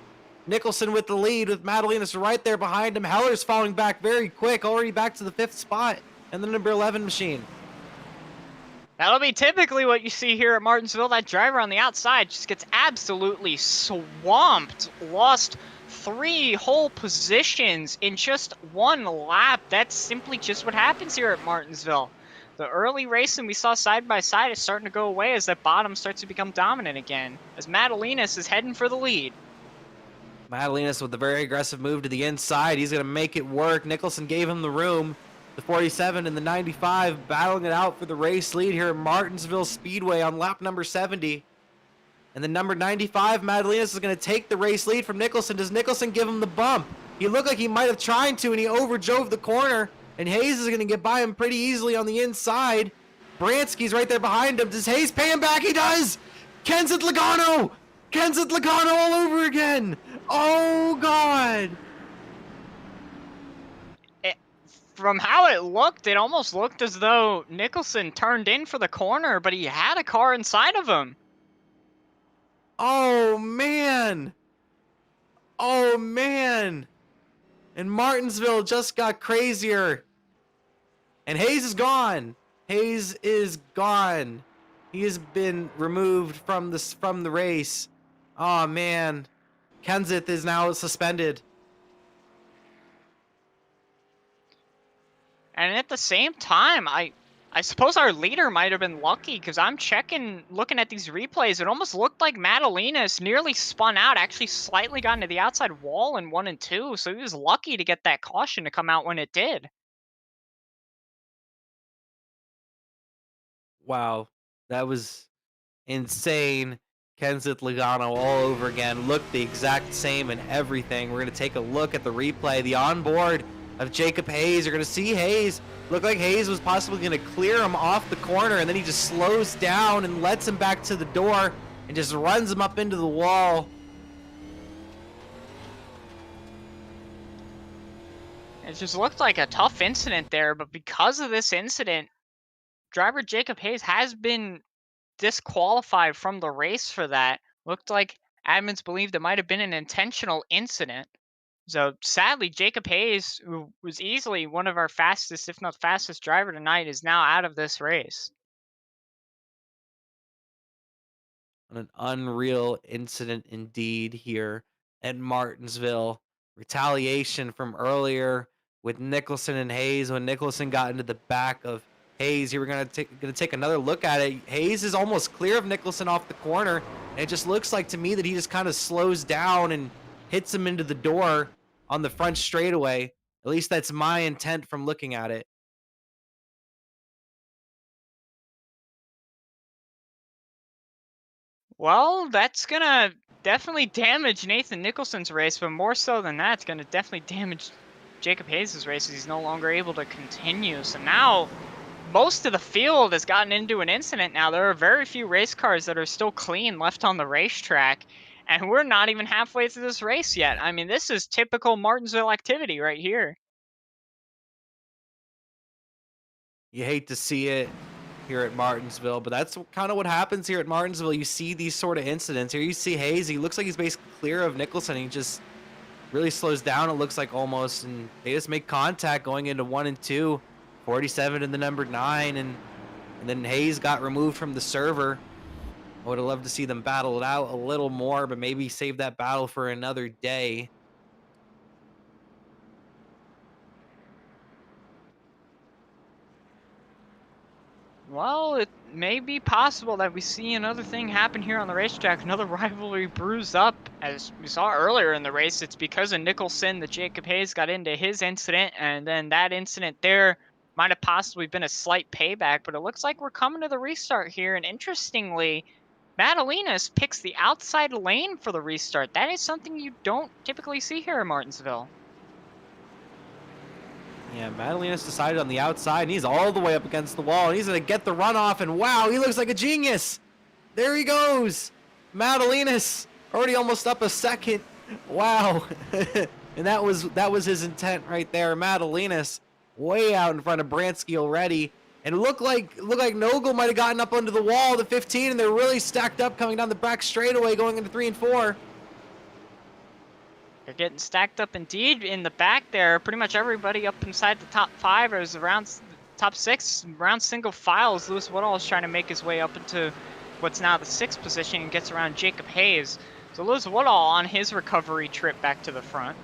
Nicholson with the lead with Madalinas right there behind him. Heller's falling back very quick, already back to the 5th spot. And the number 11 machine. That'll be typically what you see here at Martinsville. That driver on the outside just gets absolutely swamped. Lost 3 whole positions in just 1 lap. That's simply just what happens here at Martinsville. The early racing we saw side by side is starting to go away as that bottom starts to become dominant again. As Madalinas is heading for the lead. Madalinas with a very aggressive move to the inside. He's going to make it work. Nicholson gave him the room. The 47 and the 95 battling it out for the race lead here at Martinsville Speedway on lap number 70. And the number 95, Madalinas, is going to take the race lead from Nicholson. Does Nicholson give him the bump? He looked like he might have tried to, and he overdrove the corner. And Hayes is going to get by him pretty easily on the inside. Bransky's right there behind him. Does Hayes pay him back? He does! Kenseth Logano! Kenseth Logano all over again! Oh, God! From how it looked, it almost looked as though Nicholson turned in for the corner, but he had a car inside of him. Oh, man! Oh, man! And Martinsville just got crazier. And Hayes is gone. Hayes is gone. He has been removed from the race. Oh, man. Kenseth is now suspended. And at the same time, I suppose our leader might have been lucky, because I'm looking at these replays, it almost looked like Madalinas nearly spun out, actually slightly got into the outside wall in 1 and 2, so he was lucky to get that caution to come out when it did. Wow, that was insane. Kenseth Logano all over again, looked the exact same and everything. We're going to take a look at the replay, the onboard of Jacob Hayes. You're going to see Hayes. Looked like Hayes was possibly going to clear him off the corner, and then he just slows down and lets him back to the door and just runs him up into the wall. It just looked like a tough incident there, but because of this incident, driver Jacob Hayes has been disqualified from the race for that. Looked like admins believed it might have been an intentional incident. So sadly, Jacob Hayes, who was easily one of our fastest, if not fastest driver tonight, is now out of this race. An unreal incident indeed here at Martinsville. Retaliation from earlier with Nicholson and Hayes when Nicholson got into the back of Hayes. Here we're gonna take another look at it. Hayes is almost clear of Nicholson off the corner, and it just looks like to me that he just kind of slows down and hits him into the door on the front straightaway. At least that's my intent from looking at it. Well, that's gonna definitely damage Nathan Nicholson's race, but more so than that, it's gonna definitely damage Jacob Hayes' race as he's no longer able to continue. So now most of the field has gotten into an incident now. There are very few race cars that are still clean left on the racetrack, and we're not even halfway through this race yet. I mean, this is typical Martinsville activity right here. You hate to see it here at Martinsville, but that's kind of what happens here at Martinsville. You see these sort of incidents. Here you see Hayes. He looks like he's basically clear of Nicholson. He just really slows down, it looks like, almost, and they just make contact going into 1 and 2. 47 and the number 9, and then Hayes got removed from the server. I would have loved to see them battle it out a little more, but maybe save that battle for another day. Well, it may be possible that we see another thing happen here on the racetrack, another rivalry bruise up. As we saw earlier in the race, it's because of Nicholson that Jacob Hayes got into his incident, and then that incident there might have possibly been a slight payback, but it looks like we're coming to the restart here, and interestingly, Madalinas picks the outside lane for the restart. That is something you don't typically see here in Martinsville. Yeah, Madalinas decided on the outside, and he's all the way up against the wall, and he's going to get the runoff, and wow, he looks like a genius. There he goes. Madalinas already almost up a second. Wow. And that was his intent right there. Madalinas way out in front of Bransky already. And it looked like Nogel might have gotten up under the wall, the 15, and they're really stacked up coming down the back straightaway going into 3 and 4. They're getting stacked up indeed in the back there. Pretty much everybody up inside the top 5 is around top 6, around single files. Lewis Woodall is trying to make his way up into what's now the 6th position and gets around Jacob Hayes. So Lewis Woodall on his recovery trip back to the front.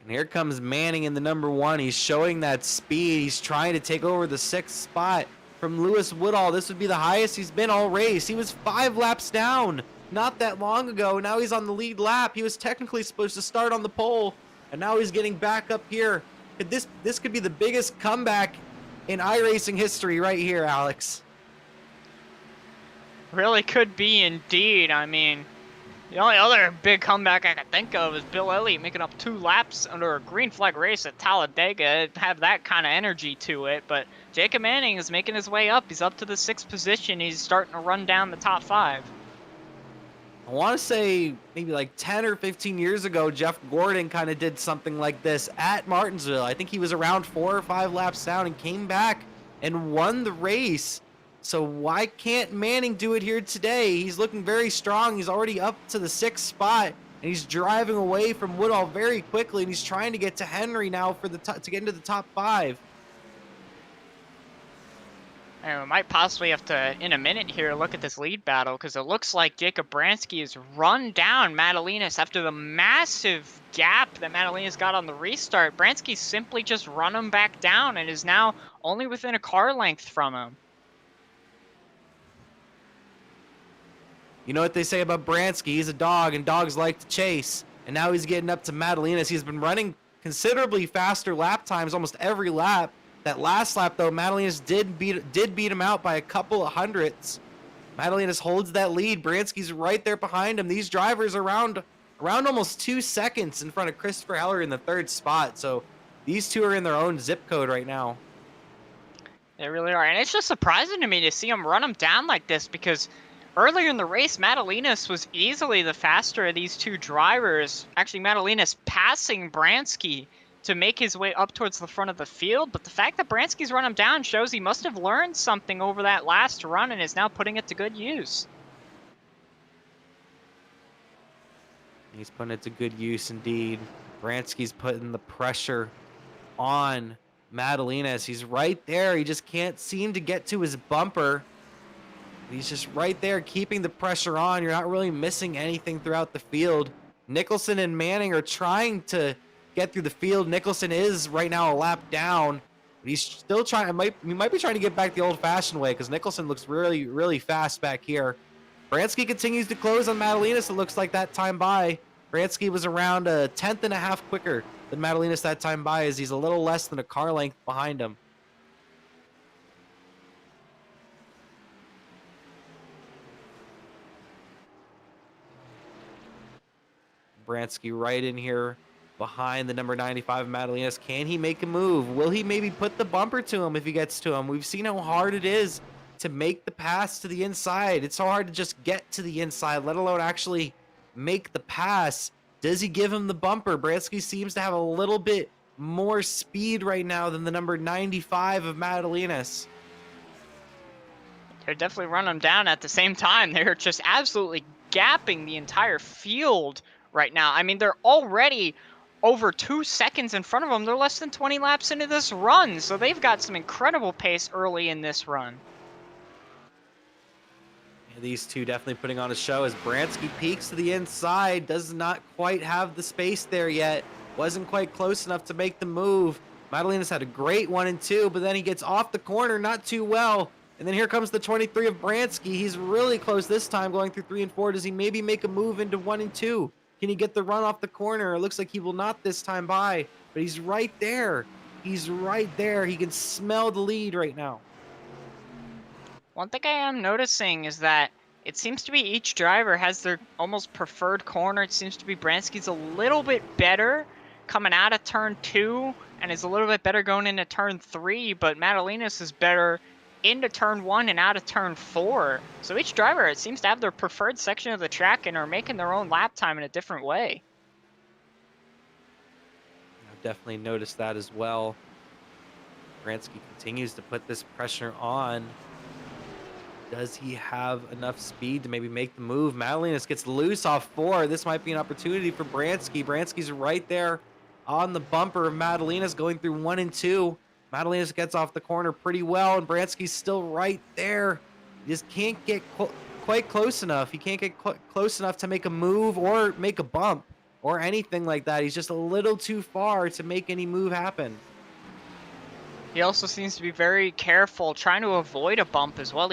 And here comes Manning in the number 1. He's showing that speed. He's trying to take over the 6th spot from Lewis Woodall. This would be the highest he's been all race. He was 5 laps down not that long ago. Now he's on the lead lap. He was technically supposed to start on the pole, and now he's getting back up here. This could be the biggest comeback in iRacing history right here, Alex. Really could be indeed. I mean, the only other big comeback I can think of is Bill Elliott making up 2 laps under a green flag race at Talladega. It'd have that kind of energy to it, but Jacob Manning is making his way up. He's up to the 6th position. He's starting to run down the top 5. I want to say maybe like 10 or 15 years ago, Jeff Gordon kind of did something like this at Martinsville. I think he was around 4 or 5 laps down and came back and won the race. So why can't Manning do it here today? He's looking very strong. He's already up to the 6th spot, and he's driving away from Woodall very quickly, and he's trying to get to Henry now for the to get into the top 5. And we might possibly have to, in a minute here, look at this lead battle, because it looks like Jacob Bransky has run down Madalinas after the massive gap that Madalinas got on the restart. Bransky simply just run him back down and is now only within a car length from him. You know what they say about Bransky? He's a dog, and dogs like to chase. And now he's getting up to Madalinas. He's been running considerably faster lap times almost every lap. That last lap, though, Madalinas did beat him out by a couple of hundredths. Madalinas holds that lead. Bransky's right there behind him. These drivers are around almost 2 seconds in front of Christopher Heller in the 3rd spot. So these two are in their own zip code right now. They really are. And it's just surprising to me to see him run him down like this, because earlier in the race, Madalinas was easily the faster of these 2 drivers. Actually, Madalinas passing Bransky to make his way up towards the front of the field. But the fact that Bransky's run him down shows he must have learned something over that last run and is now putting it to good use. He's putting it to good use indeed. Bransky's putting the pressure on Madalinas. He's right there. He just can't seem to get to his bumper. He's just right there keeping the pressure on. You're not really missing anything throughout the field. Nicholson and Manning are trying to get through the field. Nicholson is right now a lap down, but he's still trying. He might be trying to get back the old-fashioned way, because Nicholson looks really, really fast back here. Bransky continues to close on Madalinas. It looks like that time by. Bransky was around a 10th and a half quicker than Madalinas that time by, as he's a little less than a car length behind him. Bransky right in here behind the number 95 Madalinas. Can he make a move? Will he maybe put the bumper to him if he gets to him? We've seen how hard it is to make the pass to the inside. It's so hard to just get to the inside, let alone actually make the pass. Does he give him the bumper? Bransky seems to have a little bit more speed right now than the number 95 of Madalinas. They're definitely running him down at the same time. They're just absolutely gapping the entire field right now. I mean, they're already over 2 seconds in front of them. They're less than 20 laps into this run, so they've got some incredible pace early in this run. Yeah, these two definitely putting on a show as Bransky peeks to the inside. Does not quite have the space there yet. Wasn't quite close enough to make the move. Madalinas had a great 1 and 2, but then he gets off the corner not too well. And then here comes the 23 of Bransky. He's really close this time, going through 3 and 4. Does he maybe make a move into 1 and 2? Can he get the run off the corner? It looks like he will not this time by, but he's right there. He's right there. He can smell the lead right now. One thing I am noticing is that it seems to be each driver has their almost preferred corner. It seems to be Bransky's a little bit better coming out of turn 2 and is a little bit better going into turn 3, but Madalinas is better into turn 1 and out of turn 4. So each driver, it seems to have their preferred section of the track and are making their own lap time in a different way. I've definitely noticed that as well. Bransky continues to put this pressure on. Does he have enough speed to maybe make the move? Madalenas gets loose off 4. This might be an opportunity for Bransky. Bransky's right there on the bumper of Madalenas going through 1 and 2. Madalenas gets off the corner pretty well, and Bransky's still right there. He just can't get quite close enough. He can't get close enough to make a move or make a bump or anything like that. He's just a little too far to make any move happen. He also seems to be very careful, trying to avoid a bump as well.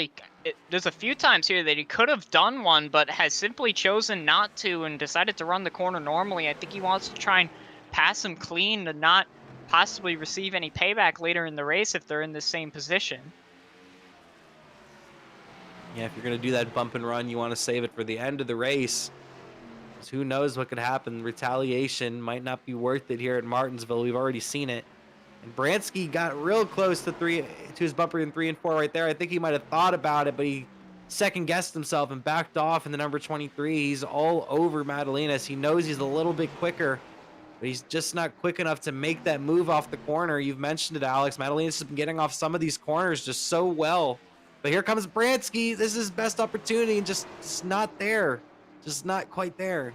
There's a few times here that he could have done one, but has simply chosen not to and decided to run the corner normally. I think he wants to try and pass him clean to not possibly receive any payback later in the race if they're in the same position. Yeah, if you're going to do that bump and run, you want to save it for the end of the race. Because who knows what could happen. Retaliation might not be worth it here at Martinsville. We've already seen it. And Bransky got real close to his bumper in 3 and 4 right there. I think he might have thought about it, but he second-guessed himself and backed off in the number 23. He's all over Madalenas. He knows he's a little bit quicker, but he's just not quick enough to make that move off the corner. You've mentioned it, Alex. Madalenas has been getting off some of these corners just so well. But here comes Bransky. This is his best opportunity, and just not there. Just not quite there.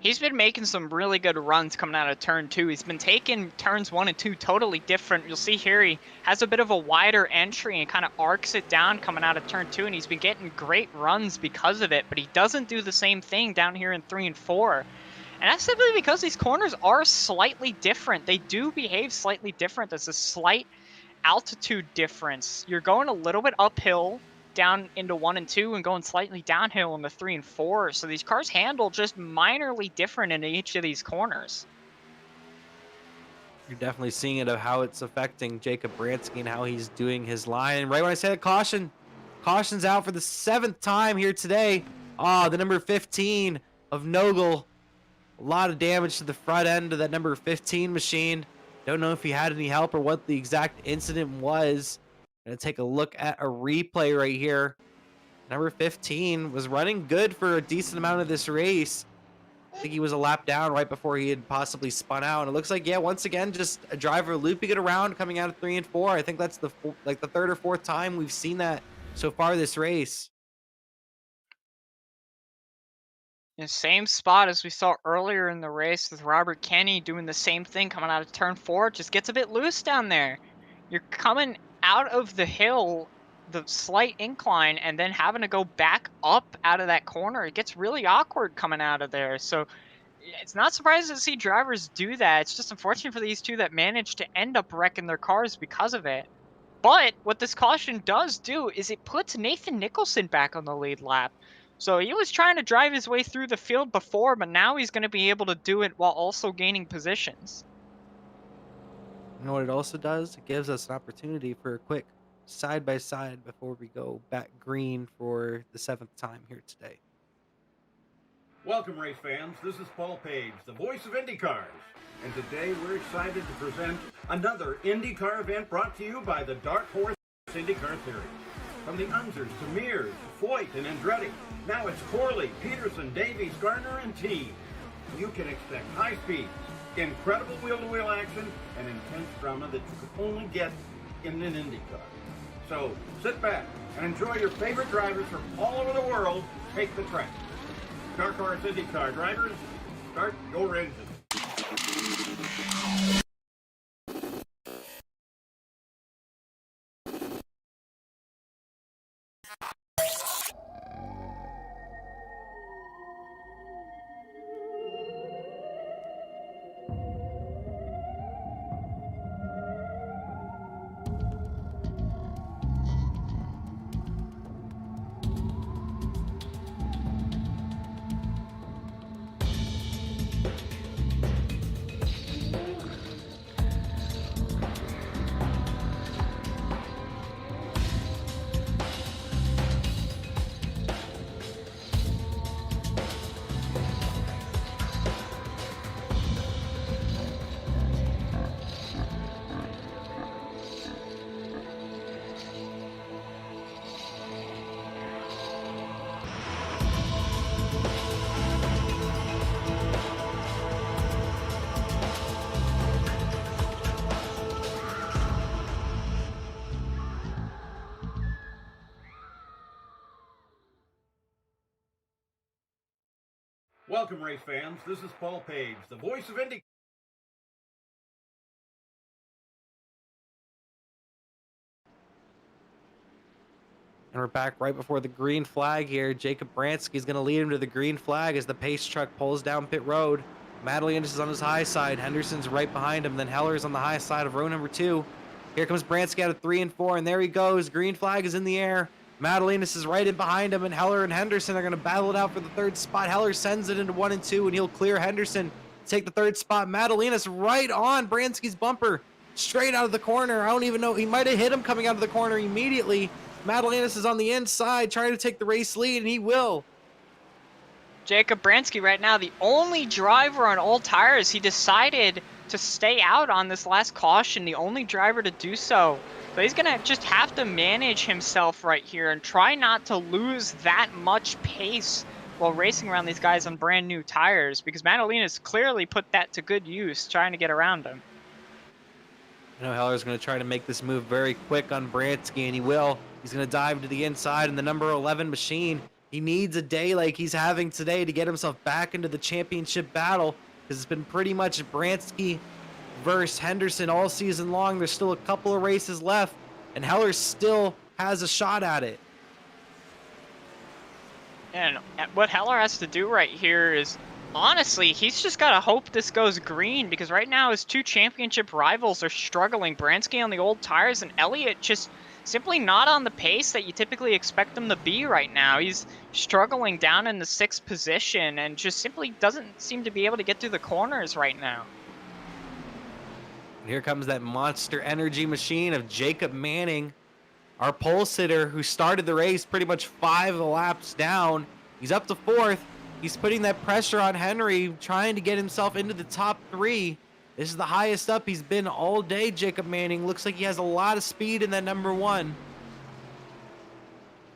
He's been making some really good runs coming out of turn 2. He's been taking turns 1 and 2 totally different. You'll see here he has a bit of a wider entry and kind of arcs it down coming out of turn 2, and he's been getting great runs because of it, but he doesn't do the same thing down here in 3 and 4. And that's simply because these corners are slightly different. They do behave slightly different. There's a slight altitude difference. You're going a little bit uphill down into 1 and 2 and going slightly downhill in the 3 and 4. So these cars handle just minorly different in each of these corners. You're definitely seeing it of how it's affecting Jacob Bransky and how he's doing his line. And right when I said caution's out for the 7th time here today. The number 15 of Nogel. A lot of damage to the front end of that number 15 machine. Don't know if he had any help or what the exact incident was. Gonna take a look at a replay right here. Number 15 was running good for a decent amount of this race. I think he was a lap down right before he had possibly spun out. And it looks like, yeah, once again, just a driver looping it around coming out of 3 and 4. I think that's the 3rd or 4th time we've seen that so far this race. In the same spot as we saw earlier in the race with Robert Kenny doing the same thing coming out of turn 4. It just gets a bit loose down there. You're coming out of the hill, the slight incline, and then having to go back up out of that corner. It gets really awkward coming out of there. So it's not surprising to see drivers do that. It's just unfortunate for these two that managed to end up wrecking their cars because of it. But what this caution does do is it puts Nathan Nicholson back on the lead lap. So he was trying to drive his way through the field before, but now he's going to be able to do it while also gaining positions. You know what it also does? It gives us an opportunity for a quick side-by-side before we go back green for the 7th time here today. Welcome, race fans. This is Paul Page, the voice of IndyCars. And today we're excited to present another IndyCar event brought to you by the Dark Horse IndyCar Series. From the Unzers to Mears, Foyt, and Andretti, now it's Corley, Peterson, Davies, Gardner, and Team. You can expect high speeds, incredible wheel-to-wheel action, and intense drama that you could only get in an IndyCar. So sit back and enjoy your favorite drivers from all over the world take the track. Dark Horse IndyCar drivers, start your engines. Welcome, race fans. This is Paul Page, the voice of Indy. And we're back right before the green flag here. Jacob Bransky is going to lead him to the green flag as the pace truck pulls down pit road. Madelinas is on his high side. Henderson's right behind him. Then Heller's on the high side of row number 2. Here comes Bransky out of 3 and 4, and there he goes. Green flag is in the air. Madelinas is right in behind him, and Heller and Henderson are going to battle it out for the 3rd spot. Heller sends it into 1 and 2, and he'll clear Henderson to take the 3rd spot. Madelinas right on Bransky's bumper, straight out of the corner. I don't even know. He might have hit him coming out of the corner immediately. Madelinas is on the inside trying to take the race lead, and he will. Jacob Bransky right now, the only driver on all tires. He decided to stay out on this last caution, the only driver to do so. So he's going to just have to manage himself right here and try not to lose that much pace while racing around these guys on brand new tires, because Madelinas clearly put that to good use trying to get around him. I know Heller's going to try to make this move very quick on Bransky, and he will. He's going to dive to the inside in the number 11 machine. He needs a day like he's having today to get himself back into the championship battle, because it's been pretty much Bransky versus Henderson all season long. There's still a couple of races left, and Heller still has a shot at it. And what Heller has to do right here is, honestly, he's just got to hope this goes green, because right now his 2 championship rivals are struggling. Bransky on the old tires and Elliott just simply not on the pace that you typically expect him to be right now. He's struggling down in the 6th position and just simply doesn't seem to be able to get through the corners right now. And here comes that monster energy machine of Jacob Manning, our pole sitter who started the race pretty much 5 laps down. He's up to 4th. He's putting that pressure on Henry, trying to get himself into the top 3. This is the highest up he's been all day, Jacob Manning. Looks like he has a lot of speed in that number 1.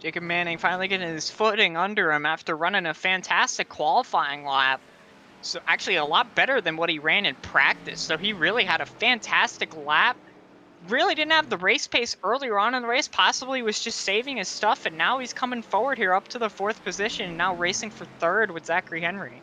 Jacob Manning finally getting his footing under him after running a fantastic qualifying lap. So actually a lot better than what he ran in practice. So he really had a fantastic lap. Really didn't have the race pace earlier on in the race. Possibly was just saving his stuff, and now he's coming forward here up to the 4th position and now racing for 3rd with Zachary Henry.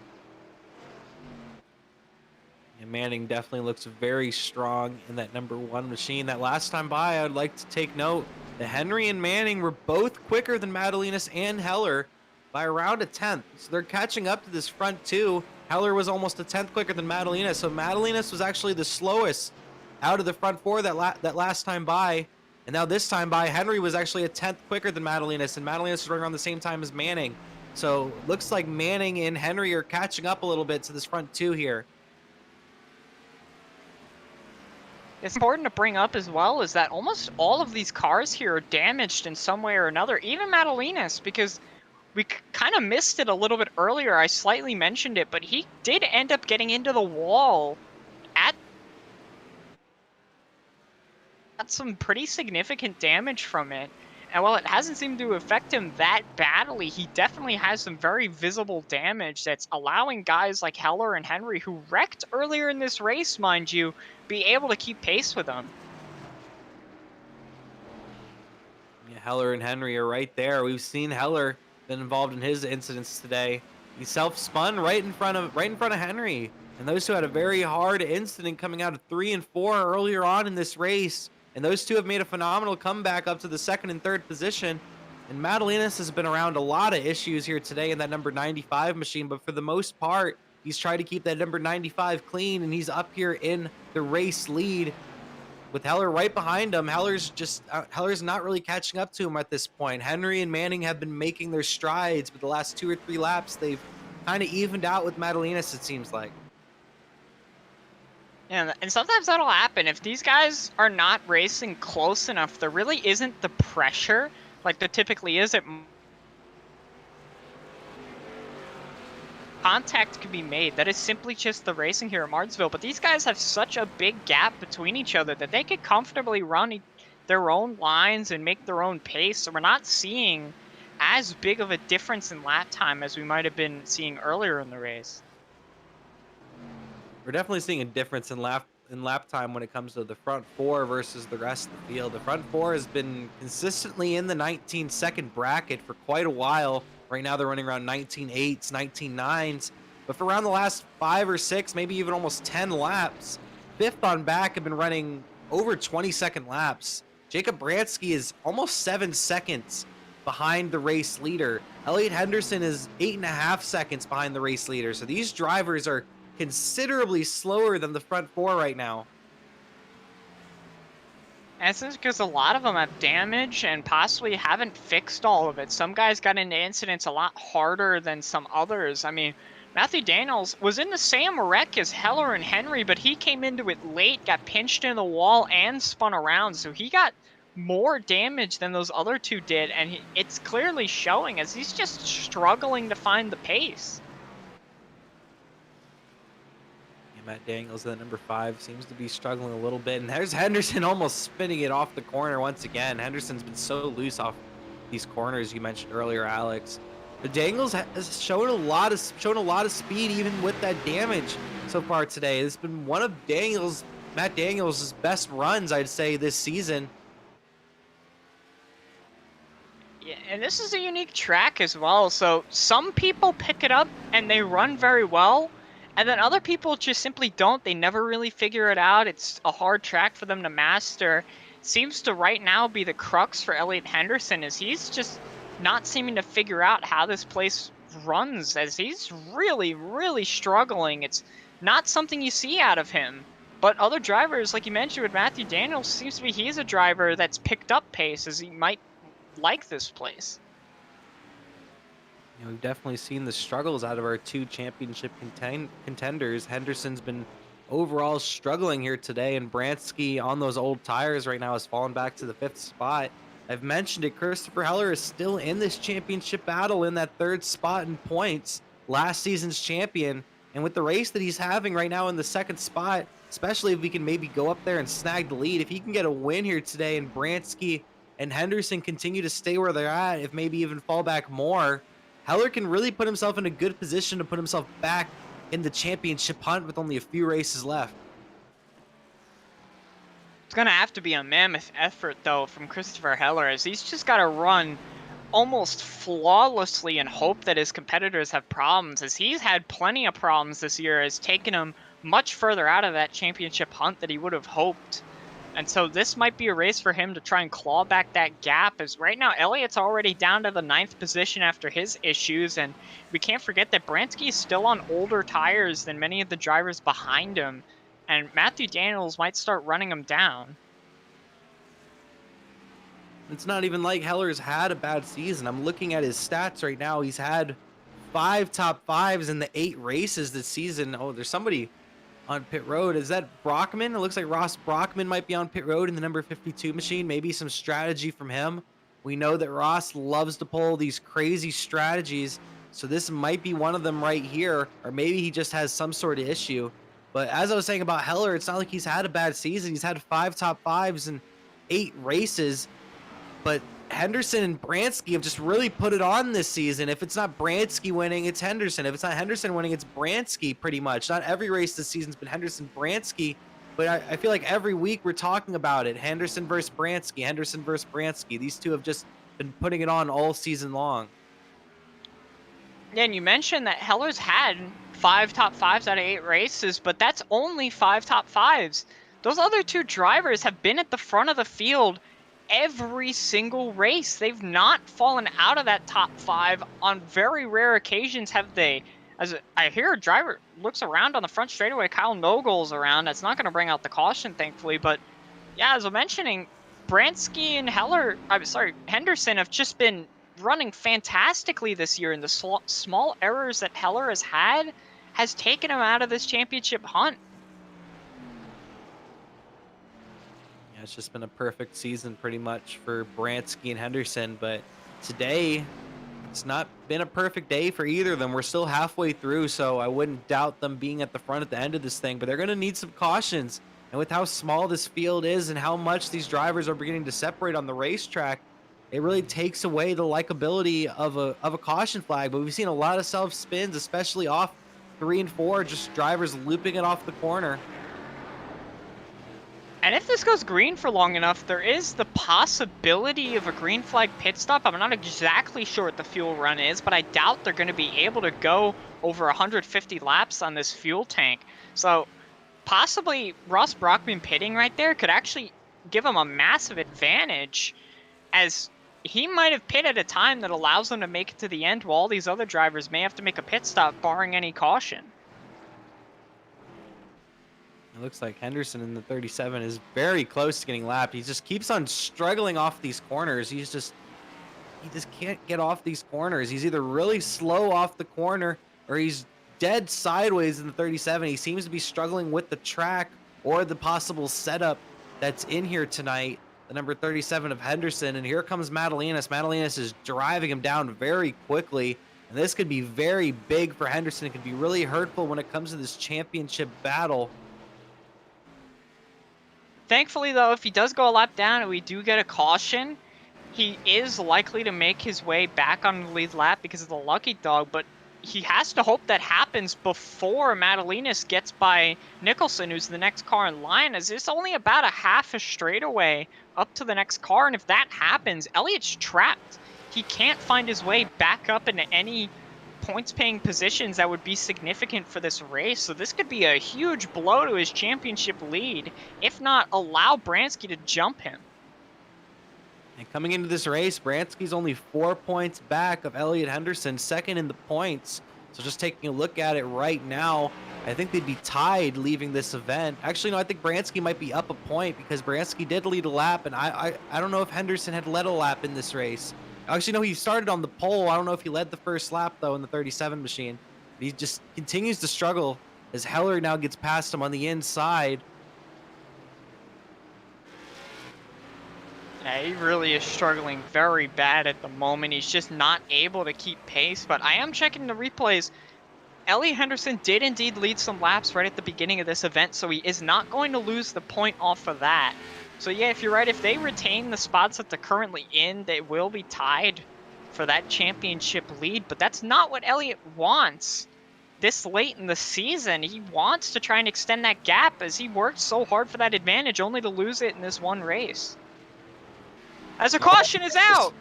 And Manning definitely looks very strong in that number 1 machine. That last time by, I'd like to take note that Henry and Manning were both quicker than Madelinas and Heller by around a 10th. So they're catching up to this front 2. Heller was almost a 10th quicker than Madelinas. So Madelinas was actually the slowest out of the front 4 that last time by. And now this time by, Henry was actually a 10th quicker than Madelinas, and Madelinas was running around the same time as Manning. So looks like Manning and Henry are catching up a little bit to this front 2 here. It's important to bring up as well is that almost all of these cars here are damaged in some way or another, even Madelinas, because we kind of missed it a little bit earlier. I slightly mentioned it, but he did end up getting into the wall at some pretty significant damage from it. And while it hasn't seemed to affect him that badly, he definitely has some very visible damage that's allowing guys like Heller and Henry, who wrecked earlier in this race, mind you, be able to keep pace with him. Yeah, Heller and Henry are right there. We've seen Heller been involved in his incidents today. He self-spun right in front of Henry. And those two had a very hard incident coming out of 3 and 4 earlier on in this race. And those two have made a phenomenal comeback up to the 2nd and 3rd position. And Madelinas has been around a lot of issues here today in that number 95 machine, but for the most part, he's tried to keep that number 95 clean, and he's up here in the race lead with Heller right behind him. Heller's not really catching up to him at this point. Henry and Manning have been making their strides, but the last 2 or 3 laps, they've kind of evened out with Madelinas, it seems like. Yeah, and sometimes that'll happen. If these guys are not racing close enough, there really isn't the pressure like there typically is at contact can be made. That is simply just the racing here at Martinsville. But these guys have such a big gap between each other that they could comfortably run their own lines and make their own pace. So we're not seeing as big of a difference in lap time as we might have been seeing earlier in the race. We're definitely seeing a difference in lap time when it comes to the front 4 versus the rest of the field. The front 4 has been consistently in the 19-second bracket for quite a while. Right now they're running around 19.8s, 19.9s. But for around the last 5 or 6, maybe even almost 10 laps, fifth on back have been running over 20-second laps. Jacob Bransky is almost 7 seconds behind the race leader. Elliott Henderson is 8.5 seconds behind the race leader. So these drivers are considerably slower than the front four right now. And it's because a lot of them have damage and possibly haven't fixed all of it. Some guys got into incidents a lot harder than some others. I mean, Matthew Daniels was in the same wreck as Heller and Henry, but he came into it late, got pinched in the wall, and spun around. So he got more damage than those other two did, and it's clearly showing as he's just struggling to find the pace. Matt Daniels at number 5 seems to be struggling a little bit, and there's Henderson almost spinning it off the corner once again. Henderson's been so loose off these corners you mentioned earlier, Alex. But Daniels has shown a lot of speed even with that damage so far today. It's been one of Matt Daniels' best runs, I'd say, this season. Yeah, and this is a unique track as well. So some people pick it up and they run very well. And then other people just simply don't. They never really figure it out. It's a hard track for them to master. Seems to right now be the crux for Elliott Henderson, as he's just not seeming to figure out how this place runs, as he's really, really struggling. It's not something you see out of him. But other drivers, like you mentioned with Matthew Daniels, seems to be he's a driver that's picked up pace, as he might like this place. We've definitely seen the struggles out of our 2 championship contenders. Henderson's been overall struggling here today, and Bransky on those old tires right now has fallen back to the 5th spot. I've mentioned it, Christopher Heller is still in this championship battle in that 3rd spot in points, last season's champion. And with the race that he's having right now in the 2nd spot, especially if we can maybe go up there and snag the lead, if he can get a win here today and Bransky and Henderson continue to stay where they're at, if maybe even fall back more, Heller can really put himself in a good position to put himself back in the championship hunt with only a few races left. It's going to have to be a mammoth effort, though, from Christopher Heller, as he's just got to run almost flawlessly and hope that his competitors have problems, as he's had plenty of problems this year, has taken him much further out of that championship hunt that he would have hoped. And so this might be a race for him to try and claw back that gap, as right now Elliott's already down to the 9th position after his issues, and we can't forget that Bransky is still on older tires than many of the drivers behind him, and Matthew Daniels might start running him down. It's not even like Heller's had a bad season. I'm looking at his stats right now. He's had 5 top 5s in the 8 races this season. Oh, there's somebody on pit road. Is that Brockman? It looks like Ross Brockman might be on pit road in the number 52 machine. Maybe some strategy from him. We know that Ross loves to pull these crazy strategies, so this might be one of them right here, or maybe he just has some sort of issue. But as I was saying about Heller, it's not like he's had a bad season. He's had 5 top 5s in 8 races, but Henderson and Bransky have just really put it on this season. If it's not Bransky winning, it's Henderson. If it's not Henderson winning, it's Bransky pretty much. Not every race this season's been Henderson, Bransky, but I feel like every week we're talking about it. Henderson versus Bransky, Henderson versus Bransky. These two have just been putting it on all season long. Yeah, and you mentioned that Heller's had 5 top 5s out of 8 races, but that's only 5 top 5s. Those other 2 drivers have been at the front of the field every single race. They've not fallen out of that top 5 on very rare occasions, have they? As I hear a driver looks around on the front straightaway, Kyle Nogel's around. That's not going to bring out the caution, thankfully. But yeah, as I'm mentioning, Bransky and Henderson have just been running fantastically this year, and the small errors that Heller has taken him out of this championship hunt. It's just been a perfect season pretty much for Bransky and Henderson, but today it's not been a perfect day for either of them. We're still halfway through, so I wouldn't doubt them being at the front at the end of this thing, but they're going to need some cautions. And with how small this field is and how much these drivers are beginning to separate on the racetrack, it really takes away the likability of a caution flag. But we've seen a lot of self spins, especially off 3 and 4, just drivers looping it off the corner. And if this goes green for long enough, there is the possibility of a green flag pit stop. I'm not exactly sure what the fuel run is, but I doubt they're going to be able to go over 150 laps on this fuel tank. So possibly Ross Brockman pitting right there could actually give him a massive advantage, as he might have pit at a time that allows them to make it to the end, while all these other drivers may have to make a pit stop barring any caution. It looks like Henderson in the 37 is very close to getting lapped. He just keeps on struggling off these corners. He just can't get off these corners. He's either really slow off the corner or he's dead sideways in the 37. He seems to be struggling with the track or the possible setup that's in here tonight. The number 37 of Henderson. And here comes Madalinas. Madalinas is driving him down very quickly. And this could be very big for Henderson. It could be really hurtful when it comes to this championship battle. Thankfully, though, if he does go a lap down and we do get a caution, he is likely to make his way back on the lead lap because of the lucky dog, but he has to hope that happens before Madalinas gets by Nicholson, who's the next car in line, as it's only about a half a straightaway up to the next car, and if that happens, Elliott's trapped. He can't find his way back up into any points-paying positions that would be significant for this race, so this could be a huge blow to his championship lead, if not allow Bransky to jump him. And coming into this race, Bransky's only 4 points back of Elliott Henderson, second in the points. So just taking a look at it right now, I think they'd be tied leaving this event. Actually, no, I think Bransky might be up a point because Bransky did lead a lap, and I don't know if Henderson had led a lap in this race. Actually, no, he started on the pole. I don't know if he led the first lap, though, in the 37 machine. He just continues to struggle as Heller now gets past him on the inside. Yeah, he really is struggling very bad at the moment. He's just not able to keep pace, but I am checking the replays. Elliott Henderson did indeed lead some laps right at the beginning of this event, so he is not going to lose the point off of that. So yeah, if you're right, if they retain the spots that they're currently in, they will be tied for that championship lead, but that's not what Elliott wants this late in the season. He wants to try and extend that gap as he worked so hard for that advantage, only to lose it in this one race. As a caution is out!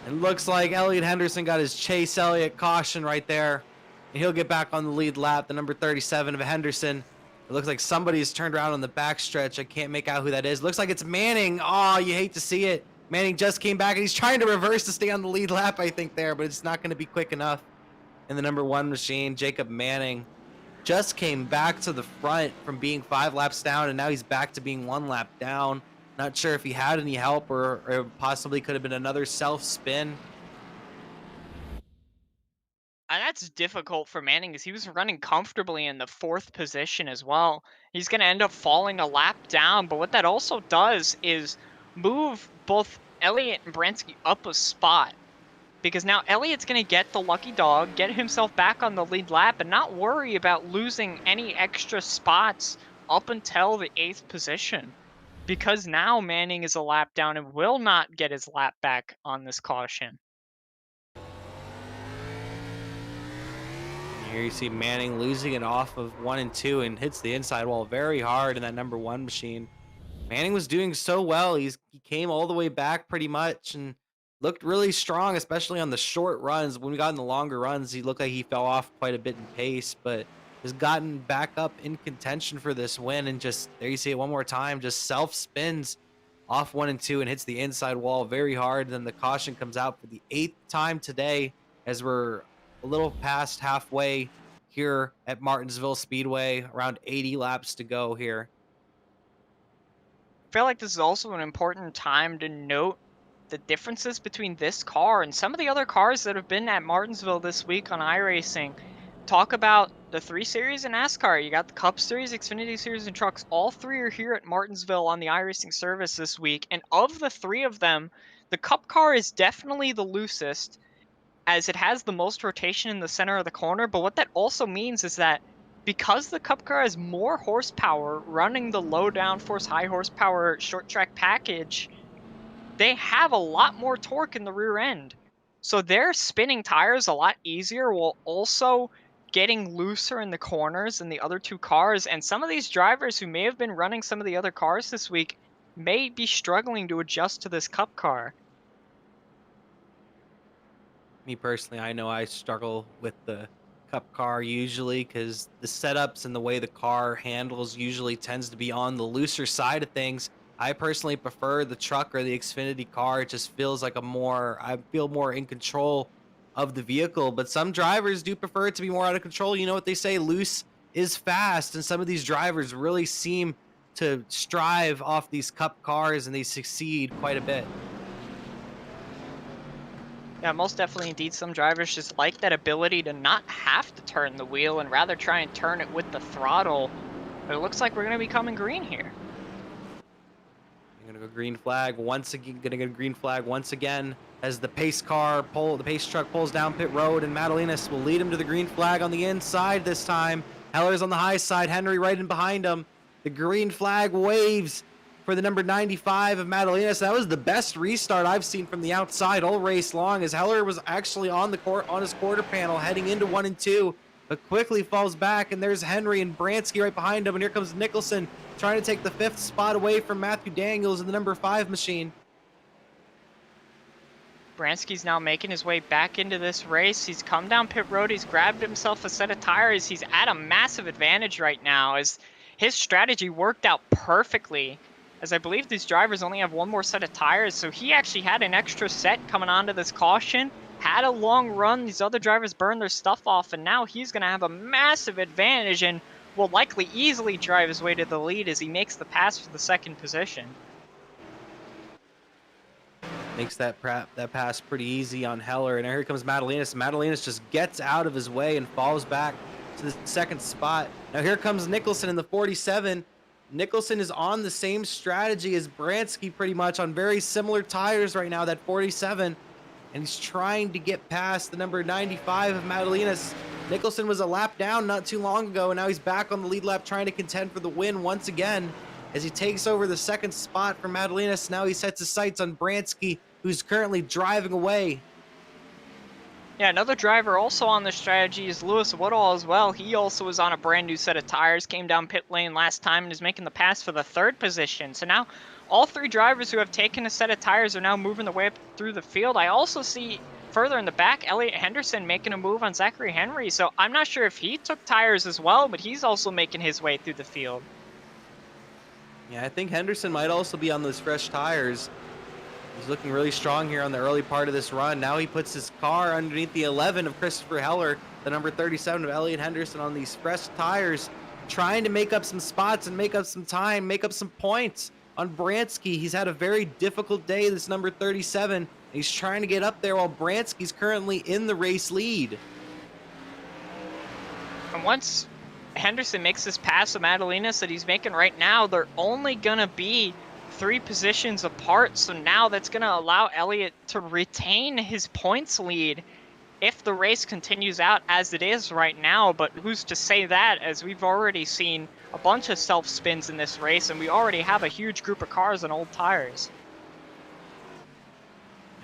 It looks like Elliott Henderson got his Chase Elliott caution right there. And he'll get back on the lead lap, the number 37 of Henderson. It looks like somebody's turned around on the backstretch. I can't make out who that is. Looks like it's Manning. Oh, you hate to see it. Manning just came back, and he's trying to reverse to stay on the lead lap, I think, there, but it's not going to be quick enough. In the number 1 machine, Jacob Manning just came back to the front from being 5 laps down, and now he's back to being 1 lap down. Not sure if he had any help or possibly could have been another self-spin. And that's difficult for Manning because he was running comfortably in the 4th position as well. He's going to end up falling a lap down, but what that also does is move both Elliott and Bransky up a spot. Because now Elliott's going to get the lucky dog, get himself back on the lead lap, and not worry about losing any extra spots up until the 8th position. Because now Manning is a lap down and will not get his lap back on this caution. Here you see Manning losing it off of 1 and 2 and hits the inside wall very hard in that number 1 machine. Manning was doing so well. He came all the way back pretty much and looked really strong, especially on the short runs. When we got in the longer runs, he looked like he fell off quite a bit in pace, but has gotten back up in contention for this win. And just there you see it one more time, just self spins off 1 and 2 and hits the inside wall very hard. Then the caution comes out for the 8th time today, as we're a little past halfway here at Martinsville Speedway, around 80 laps to go here. I feel like this is also an important time to note the differences between this car and some of the other cars that have been at Martinsville this week on iRacing. Talk about the 3 series in NASCAR. You got the Cup Series, Xfinity Series, and Trucks. All 3 are here at Martinsville on the iRacing service this week. And of the 3 of them, the Cup car is definitely the loosest, as it has the most rotation in the center of the corner. But what that also means is that because the Cup car has more horsepower running the low downforce, high horsepower short track package, they have a lot more torque in the rear end. So they're spinning tires a lot easier while also getting looser in the corners than the other two cars, and some of these drivers who may have been running some of the other cars this week may be struggling to adjust to this Cup car. Me personally, I know I struggle with the Cup car usually because the setups and the way the car handles usually tends to be on the looser side of things. I personally prefer the truck or the Xfinity car. It just feels like I feel more in control of the vehicle. But some drivers do prefer it to be more out of control. You know what they say, loose is fast. And some of these drivers really seem to strive off these Cup cars and they succeed quite a bit. Yeah, most definitely indeed. Some drivers just like that ability to not have to turn the wheel and rather try and turn it with the throttle. But it looks like we're going to be coming green here. I'm gonna go green flag once again. Gonna get a green flag once again as the pace truck pulls down pit road, and Madalinas will lead him to the green flag on the inside this time. Heller's on the high side. Henry right in behind him. The green flag waves for the number 95 of Madalinas. That was the best restart I've seen from the outside all race long, as Heller was actually on his quarter panel heading into 1 and 2, but quickly falls back, and there's Henry and Bransky right behind him, and here comes Nicholson trying to take the 5th spot away from Matthew Daniels in the number 5 machine. Bransky's now making his way back into this race. He's come down pit road. He's grabbed himself a set of tires. He's at a massive advantage right now, as his strategy worked out perfectly, as I believe these drivers only have one more set of tires. So he actually had an extra set coming onto this caution, had a long run. These other drivers burned their stuff off, and now he's going to have a massive advantage and will likely easily drive his way to the lead as he makes the pass for the 2nd position. Makes that pass pretty easy on Heller, and here comes Madalinas. Madalinas just gets out of his way and falls back to the 2nd spot. Now here comes Nicholson in the 47. Nicholson is on the same strategy as Bransky, pretty much on very similar tires right now, that 47, and he's trying to get past the number 95 of Madalinas. Nicholson was a lap down not too long ago, and now he's back on the lead lap trying to contend for the win once again as he takes over the 2nd spot from Madalinas. Now he sets his sights on Bransky, who's currently driving away. Yeah, another driver also on this strategy is Lewis Woodall as well. He also was on a brand new set of tires, came down pit lane last time, and is making the pass for the 3rd position. So now all 3 drivers who have taken a set of tires are now moving their way up through the field. I also see further in the back, Elliot Henderson making a move on Zachary Henry. So I'm not sure if he took tires as well, but he's also making his way through the field. Yeah, I think Henderson might also be on those fresh tires. He's looking really strong here on the early part of this run. Now he puts his car underneath the 11 of Christopher Heller, the number 37 of Elliot Henderson, on these fresh tires, trying to make up some spots and make up some time, make up some points on Bransky. He's had a very difficult day, this number 37. He's trying to get up there while Bransky's currently in the race lead. And once Henderson makes this pass of Madalinas that he's making right now, they're only going to be 3 positions apart. So now that's going to allow Elliott to retain his points lead if the race continues out as it is right now. But who's to say that, as we've already seen a bunch of self-spins in this race, and we already have a huge group of cars on old tires.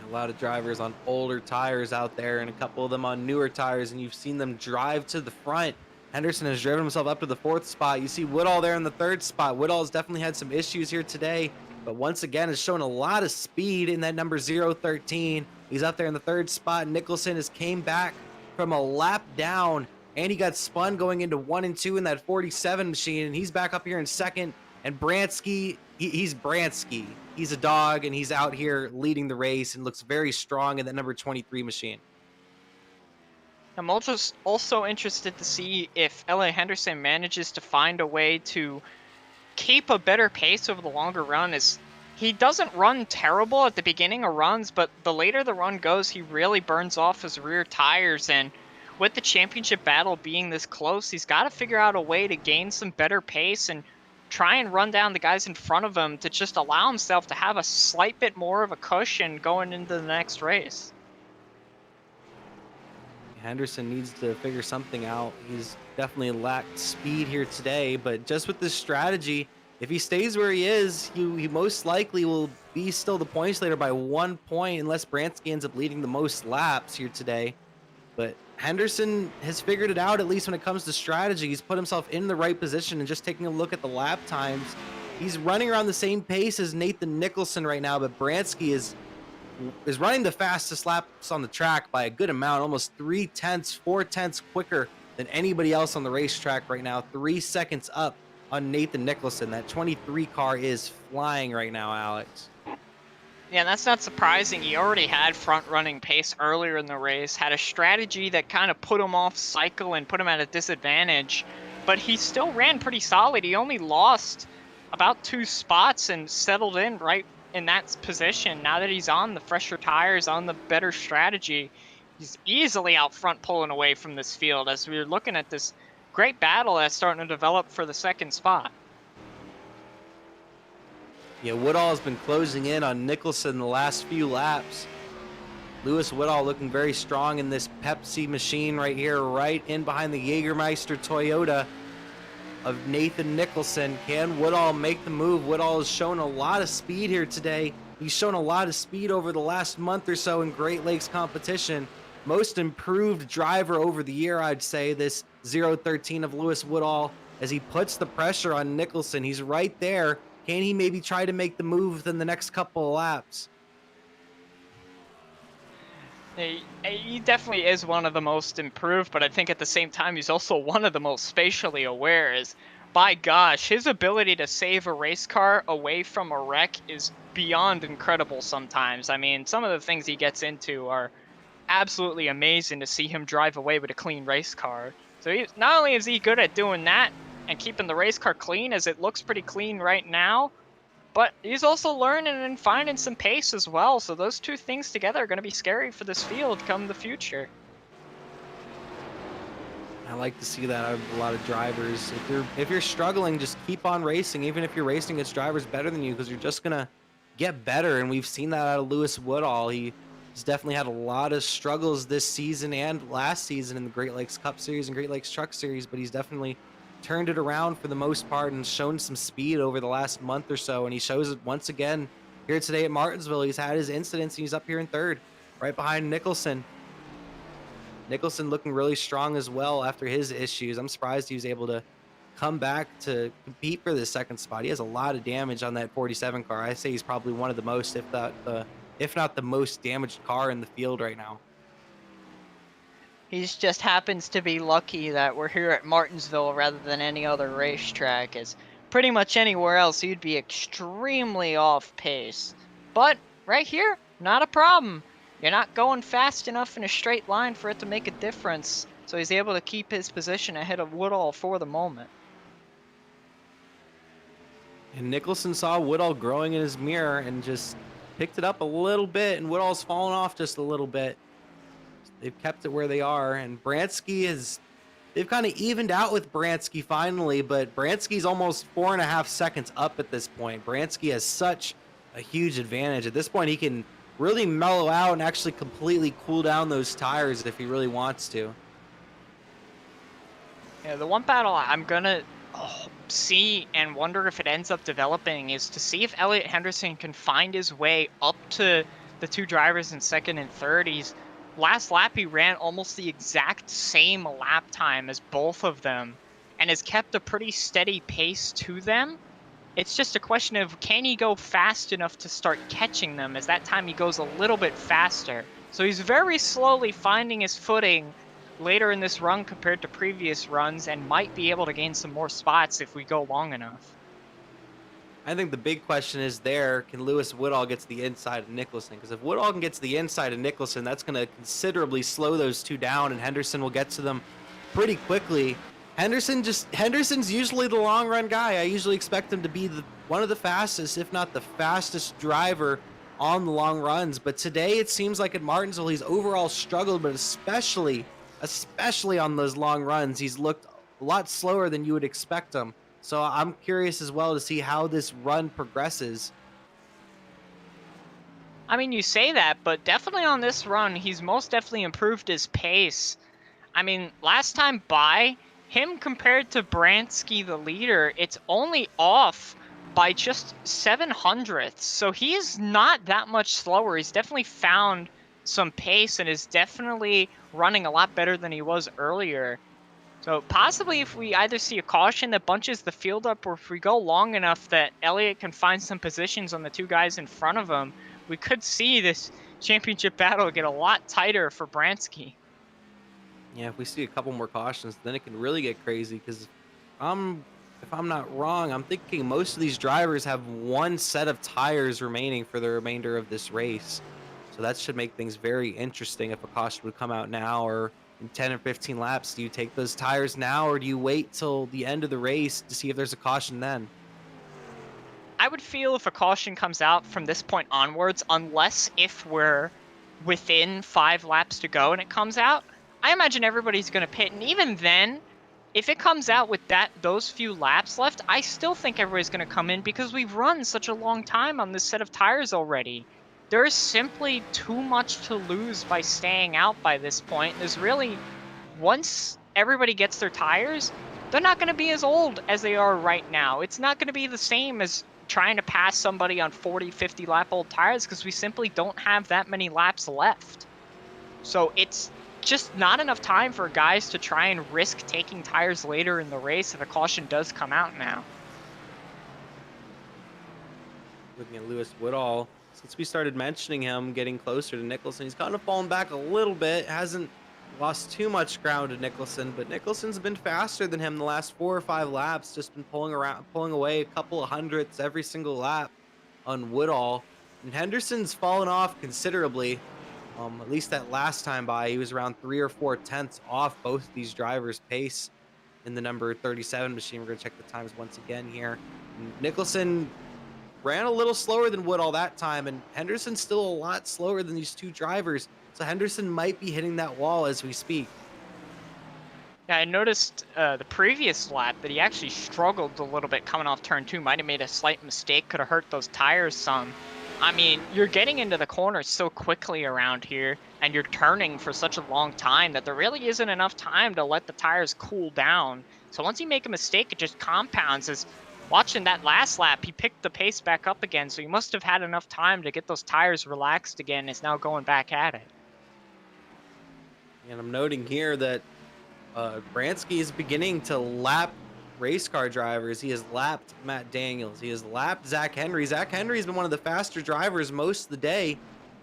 A lot of drivers on older tires out there, and a couple of them on newer tires, and you've seen them drive to the front. Henderson has driven himself up to the 4th spot. You see Woodall there in the 3rd spot. Woodall has definitely had some issues here today, but once again has shown a lot of speed in that number 013. He's up there in the 3rd spot. Nicholson has came back from a lap down, and he got spun going into 1 and 2 in that 47 machine, and he's back up here in 2nd. And Bransky, he's Bransky. He's a dog, and he's out here leading the race and looks very strong in that number 23 machine. I'm also interested to see if Elliot Henderson manages to find a way to keep a better pace over the longer run. As he doesn't run terrible at the beginning of runs, but the later the run goes, he really burns off his rear tires. And with the championship battle being this close, he's got to figure out a way to gain some better pace and try and run down the guys in front of him to just allow himself to have a slight bit more of a cushion going into the next race. Henderson needs to figure something out. He's definitely lacked speed here today, but just with this strategy, if he stays where he is, he most likely will be still the points leader by 1 point, unless Bransky ends up leading the most laps here today. But Henderson has figured it out, at least when it comes to strategy. He's put himself in the right position, and just taking a look at the lap times, he's running around the same pace as Nathan Nicholson right now, but Bransky is running the fastest laps on the track by a good amount, almost 4/10 quicker than anybody else on the racetrack right now. 3 seconds up on Nathan Nicholson. That 23 car is flying right now, Alex. Yeah, that's not surprising. He already had front-running pace earlier in the race, had a strategy that kind of put him off cycle and put him at a disadvantage, but he still ran pretty solid. He only lost about 2 spots and settled in right in that position. Now that he's on the fresher tires, on the better strategy, he's easily out front pulling away from this field as we're looking at this great battle that's starting to develop for the second spot. Yeah, Woodall has been closing in on Nicholson the last few laps. Lewis Woodall looking very strong in this Pepsi machine right here, right in behind the Jägermeister Toyota of Nathan Nicholson. Can Woodall make the move? Woodall has shown a lot of speed here today. He's shown a lot of speed over the last month or so in Great Lakes competition. Most improved driver over the year, I'd say, this 013 of Lewis Woodall, as he puts the pressure on Nicholson. He's right there. Can he maybe try to make the move within the next couple of laps? He definitely is one of the most improved, but I think at the same time he's also one of the most spatially aware. Is, by gosh, his ability to save a race car away from a wreck is beyond incredible sometimes. I mean, some of the things he gets into are absolutely amazing to see him drive away with a clean race car. So not only is he good at doing that and keeping the race car clean, as it looks pretty clean right now, but he's also learning and finding some pace as well. So those two things together are going to be scary for this field come the future. I like to see that out of a lot of drivers. If you're struggling, just keep on racing, even if you're racing against drivers better than you, because you're just gonna get better. And we've seen that out of Lewis Woodall. He's definitely had a lot of struggles this season and last season in the Great Lakes Cup Series and Great Lakes Truck Series, but he's definitely turned it around for the most part and shown some speed over the last month or so. And he shows it once again here today at Martinsville. He's had his incidents, and he's up here in third, right behind Nicholson. Nicholson looking really strong as well after his issues. I'm surprised he was able to come back to compete for the second spot. He has a lot of damage on that 47 car. I say he's probably one of the most, if not the most damaged car in the field right now. He just happens to be lucky that we're here at Martinsville rather than any other racetrack, as pretty much anywhere else you'd be extremely off pace. But right here, not a problem. You're not going fast enough in a straight line for it to make a difference, so he's able to keep his position ahead of Woodall for the moment. And Nicholson saw Woodall growing in his mirror and just picked it up a little bit, and Woodall's fallen off just a little bit. They've kept it where they are, and they've kind of evened out with Bransky finally, but Bransky's almost 4.5 seconds up at this point. Bransky has such a huge advantage. At this point, he can really mellow out and actually completely cool down those tires if he really wants to. Yeah, the one battle I'm gonna see and wonder if it ends up developing is to see if Elliot Henderson can find his way up to the two drivers in second and third. Last lap he ran almost the exact same lap time as both of them and has kept a pretty steady pace to them. It's just a question of, can he go fast enough to start catching them, as that time he goes a little bit faster. So he's very slowly finding his footing later in this run compared to previous runs, and might be able to gain some more spots if we go long enough. I think the big question is can Lewis Woodall get to the inside of Nicholson? Because if Woodall can get to the inside of Nicholson, that's going to considerably slow those two down, and Henderson will get to them pretty quickly. Henderson's usually the long run guy. I usually expect him to be one of the fastest, if not the fastest driver on the long runs. But today it seems like at Martinsville he's overall struggled, but especially on those long runs, he's looked a lot slower than you would expect him. So I'm curious as well to see how this run progresses. I mean, you say that, but definitely on this run, he's most definitely improved his pace. I mean, last time by, him compared to Bransky, the leader, it's only off by just 0.07. So he's not that much slower. He's definitely found some pace and is definitely running a lot better than he was earlier. So possibly if we either see a caution that bunches the field up, or if we go long enough that Elliott can find some positions on the two guys in front of him, we could see this championship battle get a lot tighter for Bransky. Yeah, if we see a couple more cautions, then it can really get crazy. Because if I'm not wrong, I'm thinking most of these drivers have one set of tires remaining for the remainder of this race. So that should make things very interesting if a caution would come out now or in 10 or 15 laps. Do you take those tires now, or do you wait till the end of the race to see if there's a caution then? I would feel if a caution comes out from this point onwards, unless if we're within 5 laps to go and it comes out, I imagine everybody's going to pit. And even then, if it comes out with those few laps left, I still think everybody's going to come in because we've run such a long time on this set of tires already. There's simply too much to lose by staying out by this point. There's really, once everybody gets their tires, they're not going to be as old as they are right now. It's not going to be the same as trying to pass somebody on 40, 50 lap old tires because we simply don't have that many laps left. So it's just not enough time for guys to try and risk taking tires later in the race if a caution does come out now. Looking at Lewis Woodall, since we started mentioning him getting closer to Nicholson, he's kind of fallen back a little bit. Hasn't lost too much ground to Nicholson, but Nicholson's been faster than him the last 4 or 5 laps. Just been pulling away a couple of hundredths every single lap on Woodall. And Henderson's fallen off considerably. At least that last time by, he was around 3 or 4 tenths off both of these drivers' pace in the number 37 machine. We're going to check the times once again here. And Nicholson ran a little slower than Woodall that time, and Henderson's still a lot slower than these two drivers. So Henderson might be hitting that wall as we speak. Yeah, I noticed the previous lap that he actually struggled a little bit coming off turn 2. Might have made a slight mistake, could have hurt those tires some. I mean, you're getting into the corners so quickly around here, and you're turning for such a long time that there really isn't enough time to let the tires cool down. So once you make a mistake, it just compounds. As watching that last lap, he picked the pace back up again, so he must have had enough time to get those tires relaxed again. It's now going back at it. And I'm noting here that Bransky is beginning to lap race car drivers. He has lapped Matt Daniels. He has lapped Zach Henry. Zach Henry's been one of the faster drivers most of the day.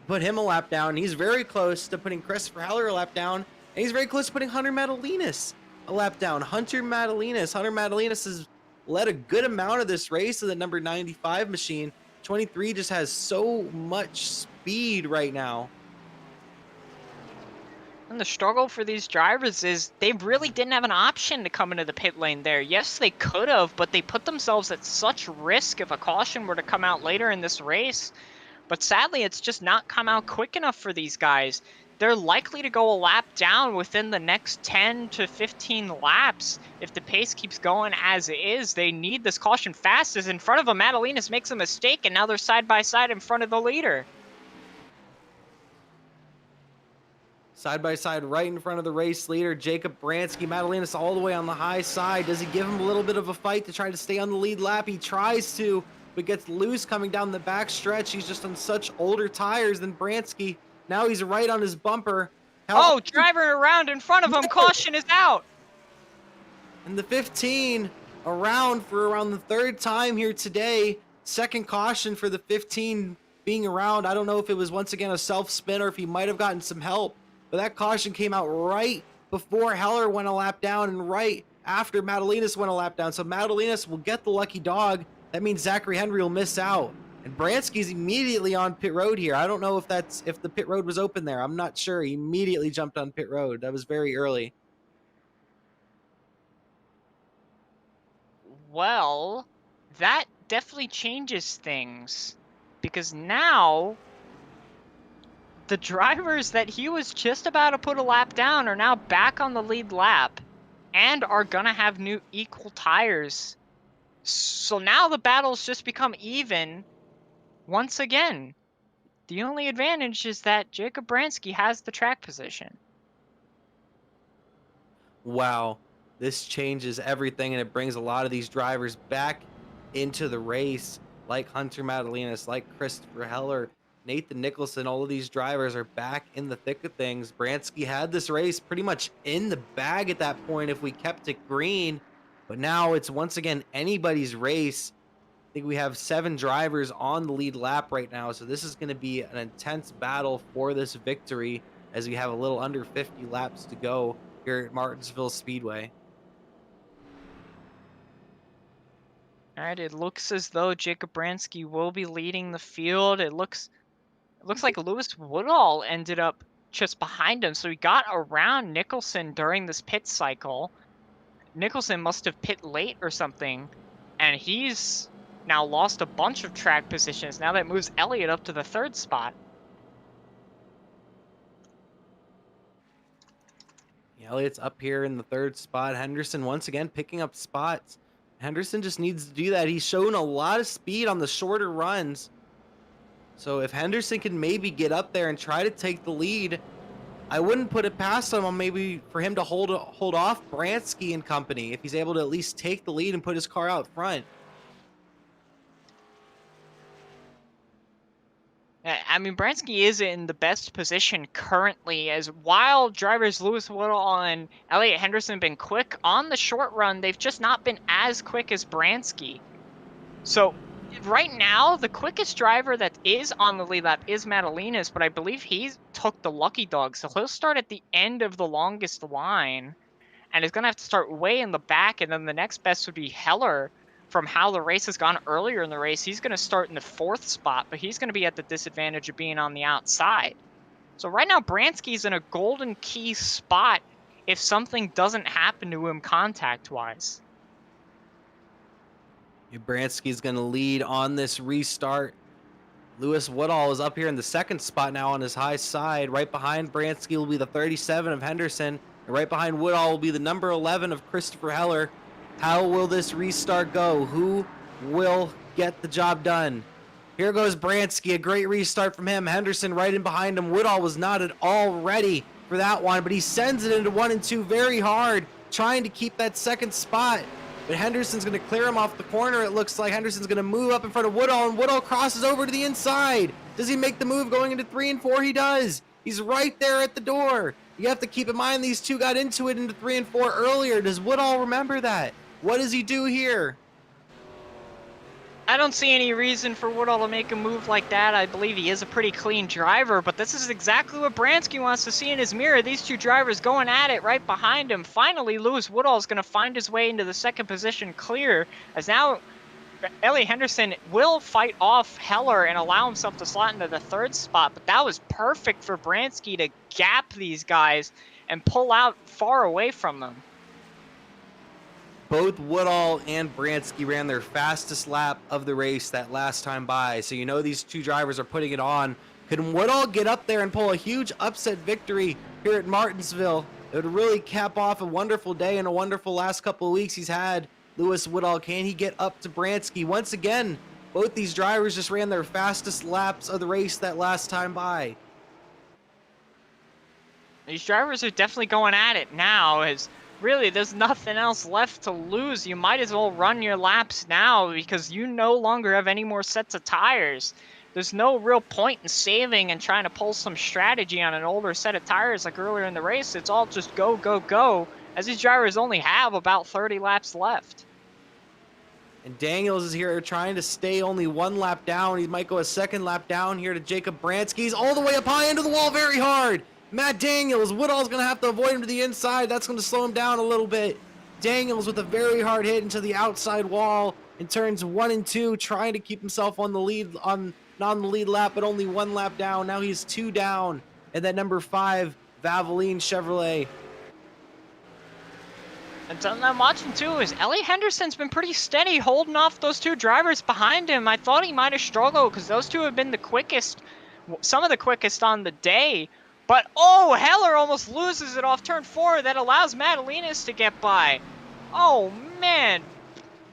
Put him a lap down. He's very close to putting Christopher Heller a lap down. And he's very close to putting Hunter Madalinas a lap down. Hunter Madalinas has led a good amount of this race in the number 95 machine. 23 just has so much speed right now. And the struggle for these drivers is they really didn't have an option to come into the pit lane there. Yes, they could have, but they put themselves at such risk if a caution were to come out later in this race. But sadly, it's just not come out quick enough for these guys. They're likely to go a lap down within the next 10 to 15 laps. If the pace keeps going as it is, they need this caution fast. As in front of them, Madalinas makes a mistake, and now they're side by side in front of the leader. Side by side, right in front of the race leader, Jacob Bransky. Madalinas all the way on the high side. Does he give him a little bit of a fight to try to stay on the lead lap? He tries to, but gets loose coming down the back stretch. He's just on such older tires than Bransky. Now he's right on his bumper. Oh, driving around in front of him. Caution is out. And the 15 around for around the 3rd time here today. Second caution for the 15 being around. I don't know if it was once again a self-spin or if he might have gotten some help. But that caution came out right before Heller went a lap down and right after Madalinas went a lap down. So Madalinas will get the lucky dog. That means Zachary Henry will miss out. And Bransky's immediately on pit road here. I don't know if the pit road was open there. I'm not sure. He immediately jumped on pit road. That was very early. Well, that definitely changes things. Because now the drivers that he was just about to put a lap down are now back on the lead lap and are going to have new equal tires. So now the battle's just become even once again. The only advantage is that Jacob Bransky has the track position. Wow, this changes everything, and it brings a lot of these drivers back into the race, like Hunter Madalinas, like Christopher Heller. Nathan Nicholson, all of these drivers are back in the thick of things. Bransky had this race pretty much in the bag at that point if we kept it green, but now it's once again anybody's race. I think we have 7 drivers on the lead lap right now, so this is going to be an intense battle for this victory as we have a little under 50 laps to go here at Martinsville Speedway. All right, it looks as though Jacob Bransky will be leading the field. It looks like Lewis Woodall ended up just behind him, so he got around Nicholson during this pit cycle. Nicholson must have pit late or something, and he's now lost a bunch of track positions. Now that moves Elliott up to the 3rd spot. Elliott's up here in the 3rd spot. Henderson once again picking up spots. Henderson just needs to do that. He's shown a lot of speed on the shorter runs. So if Henderson can maybe get up there and try to take the lead, I wouldn't put it past him on maybe for him to hold off Bransky and company if he's able to at least take the lead and put his car out front. I mean, Bransky is in the best position currently, as while drivers Lewis Woodall and Elliott Henderson have been quick on the short run, they've just not been as quick as Bransky. So right now, the quickest driver that is on the lead lap is Madalinas, but I believe he took the lucky dog, so he'll start at the end of the longest line, and is going to have to start way in the back, and then the next best would be Heller. From how the race has gone earlier in the race, he's going to start in the 4th spot, but he's going to be at the disadvantage of being on the outside. So right now, Bransky's in a golden key spot if something doesn't happen to him contact-wise. Bransky's going to lead on this restart. Lewis Woodall is up here in the 2nd spot now on his high side. Right behind Bransky will be the 37 of Henderson, and right behind Woodall will be the number 11 of Christopher Heller. How will this restart go? Who will get the job done? Here goes Bransky, a great restart from him. Henderson right in behind him. Woodall was not at all ready for that one, but he sends it into 1 and 2 very hard, trying to keep that 2nd spot. But Henderson's going to clear him off the corner. It looks like Henderson's going to move up in front of Woodall, and Woodall crosses over to the inside. Does he make the move going into 3 and 4? He does. He's right there at the door. You have to keep in mind these two got into it into 3 and 4 earlier. Does Woodall remember that? What does he do here? I don't see any reason for Woodall to make a move like that. I believe he is a pretty clean driver, but this is exactly what Bransky wants to see in his mirror. These two drivers going at it right behind him. Finally, Lewis Woodall is going to find his way into the 2nd position clear, as now Elliott Henderson will fight off Heller and allow himself to slot into the 3rd spot, but that was perfect for Bransky to gap these guys and pull out far away from them. Both Woodall and Bransky ran their fastest lap of the race that last time by, so you know these two drivers are putting it on. Can Woodall get up there and pull a huge upset victory here at Martinsville? It would really cap off a wonderful day and a wonderful last couple of weeks he's had. Lewis Woodall, can he get up to Bransky? Once again, both these drivers just ran their fastest laps of the race that last time by. These drivers are definitely going at it now, as really there's nothing else left to lose. You might as well run your laps now because you no longer have any more sets of tires. There's no real point in saving and trying to pull some strategy on an older set of tires like earlier in the race. It's all just go, go, go, as these drivers only have about 30 laps left. And Daniels is here trying to stay only 1 lap down. He might go a 2nd lap down here to Jacob Bransky. He's all the way up high into the wall very hard. Matt Daniels, Woodall's going to have to avoid him to the inside. That's going to slow him down a little bit. Daniels with a very hard hit into the outside wall in turns 1 and 2, trying to keep himself on the lead, not on the lead lap, but only 1 lap down. Now he's 2 down. And that number 5, Valvoline Chevrolet. And something I'm watching too is Elliott Henderson's been pretty steady holding off those two drivers behind him. I thought he might have struggled because those two have been the quickest, some of the quickest on the day. But, oh, Heller almost loses it off turn 4. That allows Madalinas to get by. Oh, man.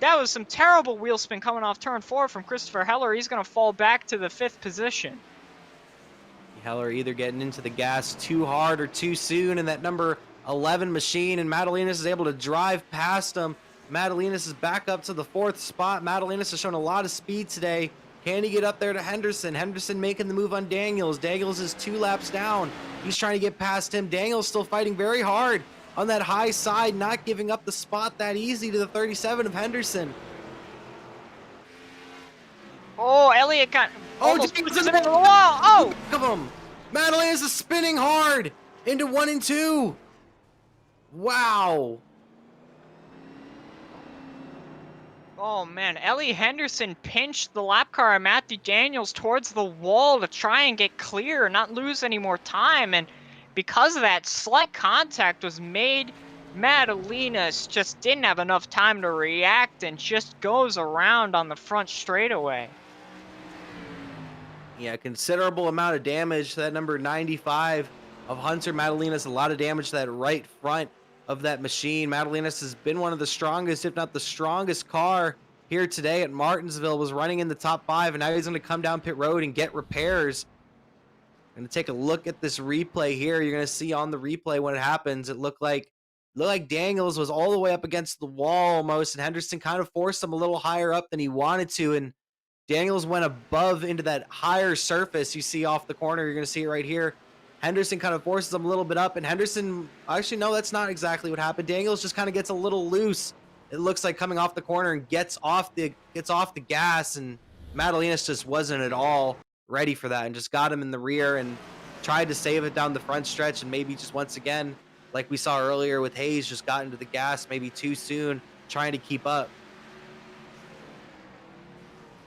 That was some terrible wheel spin coming off turn 4 from Christopher Heller. He's going to fall back to the 5th position. Heller either getting into the gas too hard or too soon in that number 11 machine, and Madalinas is able to drive past him. Madalinas is back up to the 4th spot. Madalinas has shown a lot of speed today. Can he get up there to Henderson? Henderson making the move on Daniels. Daniels is 2 laps down. He's trying to get past him. Daniels still fighting very hard on that high side, not giving up the spot that easy to the 37 of Henderson. Oh, Elliott got almost James pushes is him into the wall. Oh! Look at him. Madalenas is spinning hard into 1 and 2. Wow. Oh man, Ellie Henderson pinched the lap car of Matthew Daniels towards the wall to try and get clear and not lose any more time, and because of that, slight contact was made. Madalenas just didn't have enough time to react and just goes around on the front straightaway. Yeah, considerable amount of damage to that number 95 of Hunter Madalenas. A lot of damage to that right front of that machine. Madalenas has been one of the strongest, if not the strongest car here today at Martinsville. Was running in the top 5, and now he's going to come down pit road and get repairs. Going to take a look at this replay here. You're going to see on the replay when it happens, it looked like Daniels was all the way up against the wall almost, and Henderson kind of forced him a little higher up than he wanted to, and Daniels went above into that higher surface you see off the corner. You're going to see it right here. Henderson kind of forces him a little bit up, and Henderson, actually, no, that's not exactly what happened. Daniels just kind of gets a little loose. It looks like coming off the corner and gets off the gas, and Madalenas just wasn't at all ready for that and just got him in the rear and tried to save it down the front stretch, and maybe just once again, like we saw earlier with Hayes, just got into the gas maybe too soon, trying to keep up.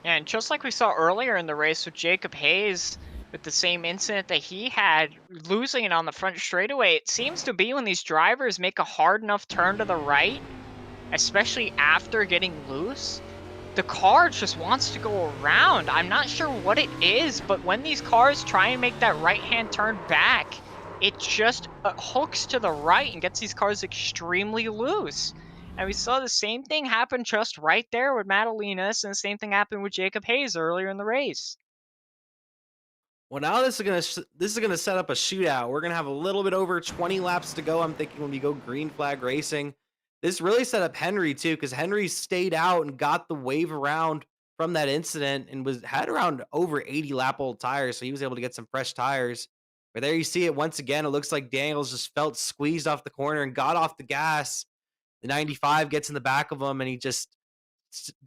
Yeah, and just like we saw earlier in the race with Jacob Hayes, with the same incident that he had, losing it on the front straightaway, it seems to be when these drivers make a hard enough turn to the right, especially after getting loose, the car just wants to go around. I'm not sure what it is, but when these cars try and make that right-hand turn back, it just hooks to the right and gets these cars extremely loose. And we saw the same thing happen just right there with Madalenas, and the same thing happened with Jacob Hayes earlier in the race. Well, now this is gonna set up a shootout. We're gonna have a little bit over 20 laps to go. I'm thinking when we go green flag racing, this really set up Henry too, because Henry stayed out and got the wave around from that incident and had around over 80 lap old tires, so he was able to get some fresh tires. But there you see it once again. It looks like Daniels just felt squeezed off the corner and got off the gas. The 95 gets in the back of him, and he just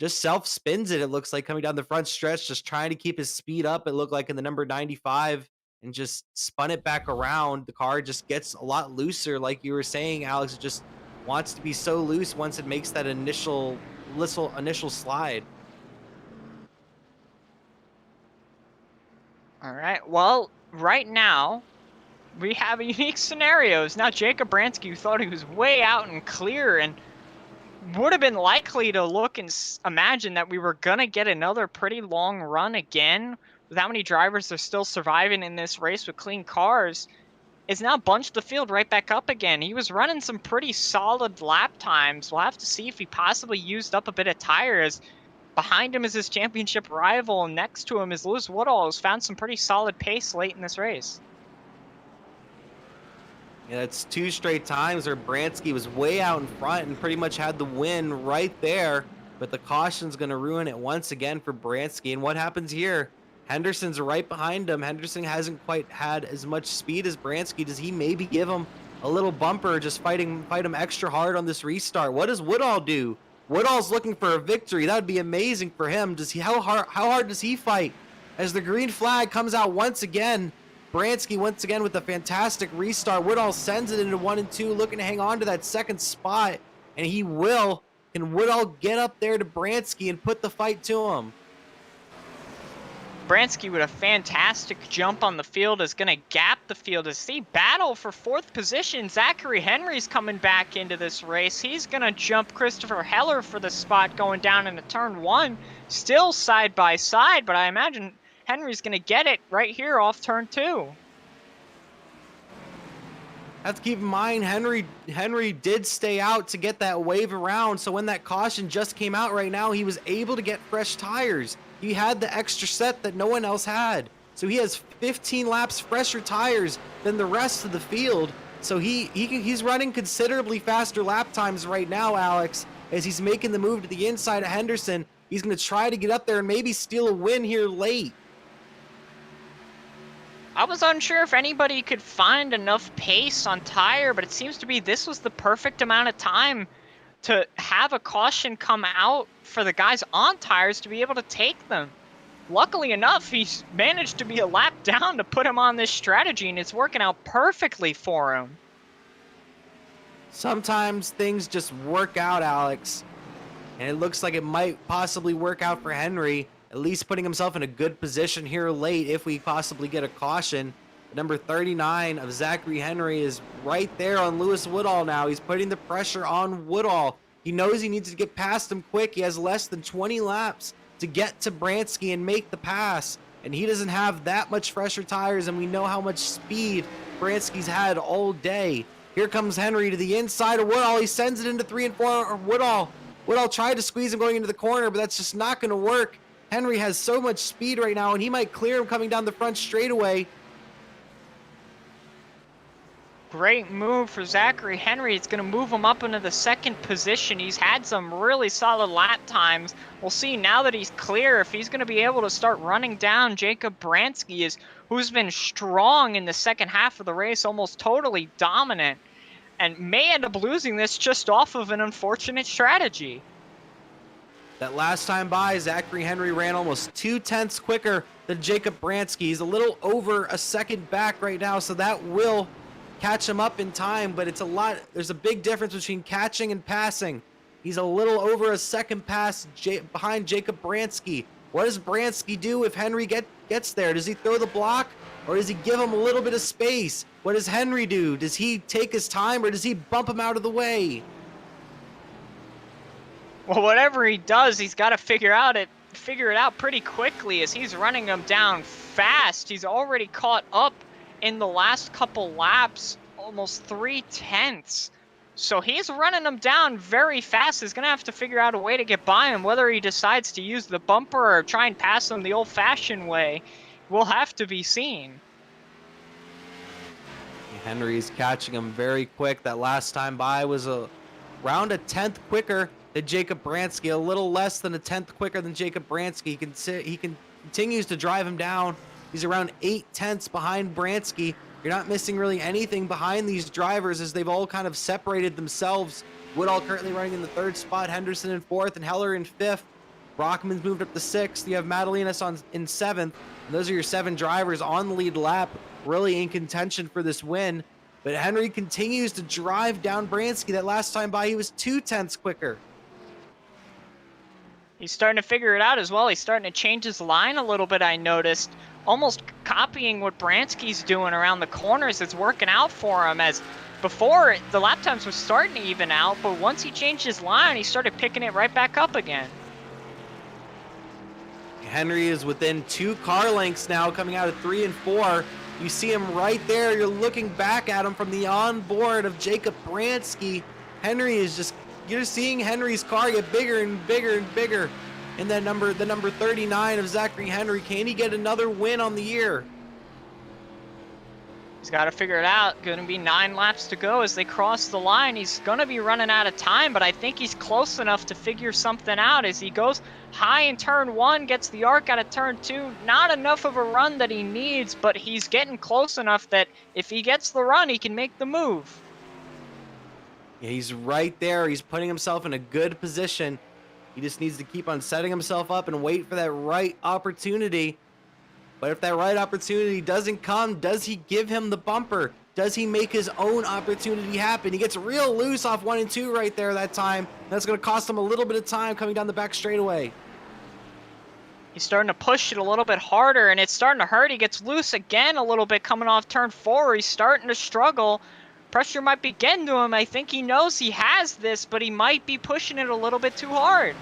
self spins it. It looks like coming down the front stretch, just trying to keep his speed up. It looked like in the number 95, and just spun it back around. The car just gets a lot looser, like you were saying, Alex. It just wants to be so loose once it makes that initial slide. All right. Well, right now we have a unique scenario. Now Jacob Bransky, who thought he was way out and clear and would have been likely to look and imagine that we were going to get another pretty long run again with how many drivers are still surviving in this race with clean cars, is now bunched the field right back up again. He was running some pretty solid lap times. We'll have to see if he possibly used up a bit of tires. Behind him is his championship rival, and next to him is Lewis Woodall, who's found some pretty solid pace late in this race. Yeah, that's 2 straight times where Bransky was way out in front and pretty much had the win right there. But the caution's going to ruin it once again for Bransky. And what happens here? Henderson's right behind him. Henderson hasn't quite had as much speed as Bransky. Does he maybe give him a little bumper, just fight him extra hard on this restart? What does Woodall do? Woodall's looking for a victory. That would be amazing for him. How hard does he fight? As the green flag comes out once again, Bransky once again with a fantastic restart. Woodall sends it into 1 and 2, looking to hang on to that second spot, and he will. Can Woodall get up there to Bransky and put the fight to him? Bransky with a fantastic jump on the field is going to gap the field as they battle for 4th position. Zachary Henry's coming back into this race. He's going to jump Christopher Heller for the spot going down into turn 1. Still side by side, but I imagine Henry's going to get it right here off turn 2. Have to keep in mind, Henry did stay out to get that wave around, so when that caution just came out right now, he was able to get fresh tires. He had the extra set that no one else had. So he has 15 laps fresher tires than the rest of the field. So he's running considerably faster lap times right now, Alex, as he's making the move to the inside of Henderson. He's going to try to get up there and maybe steal a win here late. I was unsure if anybody could find enough pace on tire, but it seems to be this was the perfect amount of time to have a caution come out for the guys on tires to be able to take them. Luckily enough, he's managed to be a lap down to put him on this strategy, and it's working out perfectly for him. Sometimes things just work out, Alex. And it looks like it might possibly work out for Henry, at least putting himself in a good position here late if we possibly get a caution. Number 39 of Zachary Henry is right there on Lewis Woodall now. He's putting the pressure on Woodall. He knows he needs to get past him quick. He has less than 20 laps to get to Bransky and make the pass. And he doesn't have that much fresher tires, and we know how much speed Bransky's had all day. Here comes Henry to the inside of Woodall. He sends it into 3 and 4. Woodall tried to squeeze him going into the corner, but that's just not going to work. Henry has so much speed right now, and he might clear him coming down the front straightaway. Great move for Zachary Henry. It's going to move him up into the second position. He's had some really solid lap times. We'll see now that he's clear if he's going to be able to start running down Jacob Bransky, who's been strong in the second half of the race, almost totally dominant, and may end up losing this just off of an unfortunate strategy. That last time by, Zachary Henry ran almost 2/10 quicker than Jacob Bransky. He's a little over a second back right now, so that will catch him up in time, but there's a big difference between catching and passing. He's a little over a second pass behind Jacob Bransky. What does Bransky do if Henry gets there? Does he throw the block, or does he give him a little bit of space? What does Henry do? Does he take his time, or does he bump him out of the way? Well, whatever he does, he's got to figure it out pretty quickly as he's running him down fast. He's already caught up in the last couple laps, almost 3/10. So he's running him down very fast. He's going to have to figure out a way to get by him. Whether he decides to use the bumper or try and pass him the old-fashioned way will have to be seen. Henry's catching him very quick. That last time by was around a 10th quicker than Jacob Bransky, a little less than a 10th quicker than Jacob Bransky. He continues to drive him down. He's around 8/10 behind Bransky. You're not missing really anything behind these drivers as they've all kind of separated themselves. Woodall currently running in the 3rd spot, Henderson in 4th, and Heller in 5th. Brockman's moved up to 6th. You have Madalinas in 7th. And those are your 7 drivers on the lead lap, really in contention for this win. But Henry continues to drive down Bransky. That last time by, he was 2/10 quicker. He's starting to figure it out as well. He's starting to change his line a little bit, I noticed. Almost copying what Bransky's doing around the corners. It's working out for him, as before the lap times were starting to even out, but once he changed his line, he started picking it right back up again. Henry is within 2 car lengths now, coming out of 3 and 4. You see him right there. You're looking back at him from the onboard of Jacob Bransky. You're seeing Henry's car get bigger and bigger and bigger. And the number 39 of Zachary Henry, can he get another win on the year? He's got to figure it out. Going to be 9 laps to go as they cross the line. He's going to be running out of time, but I think he's close enough to figure something out as he goes high in turn 1, gets the arc out of turn 2. Not enough of a run that he needs, but he's getting close enough that if he gets the run, he can make the move. Yeah, he's right there. He's putting himself in a good position. He just needs to keep on setting himself up and wait for that right opportunity. But if that right opportunity doesn't come, does he give him the bumper? Does he make his own opportunity happen? He gets real loose off 1 and 2 right there that time. That's going to cost him a little bit of time coming down the back straightaway. He's starting to push it a little bit harder, and it's starting to hurt. He gets loose again a little bit coming off turn 4. He's starting to struggle. Pressure might be getting to him. I think he knows he has this, but he might be pushing it a little bit too hard.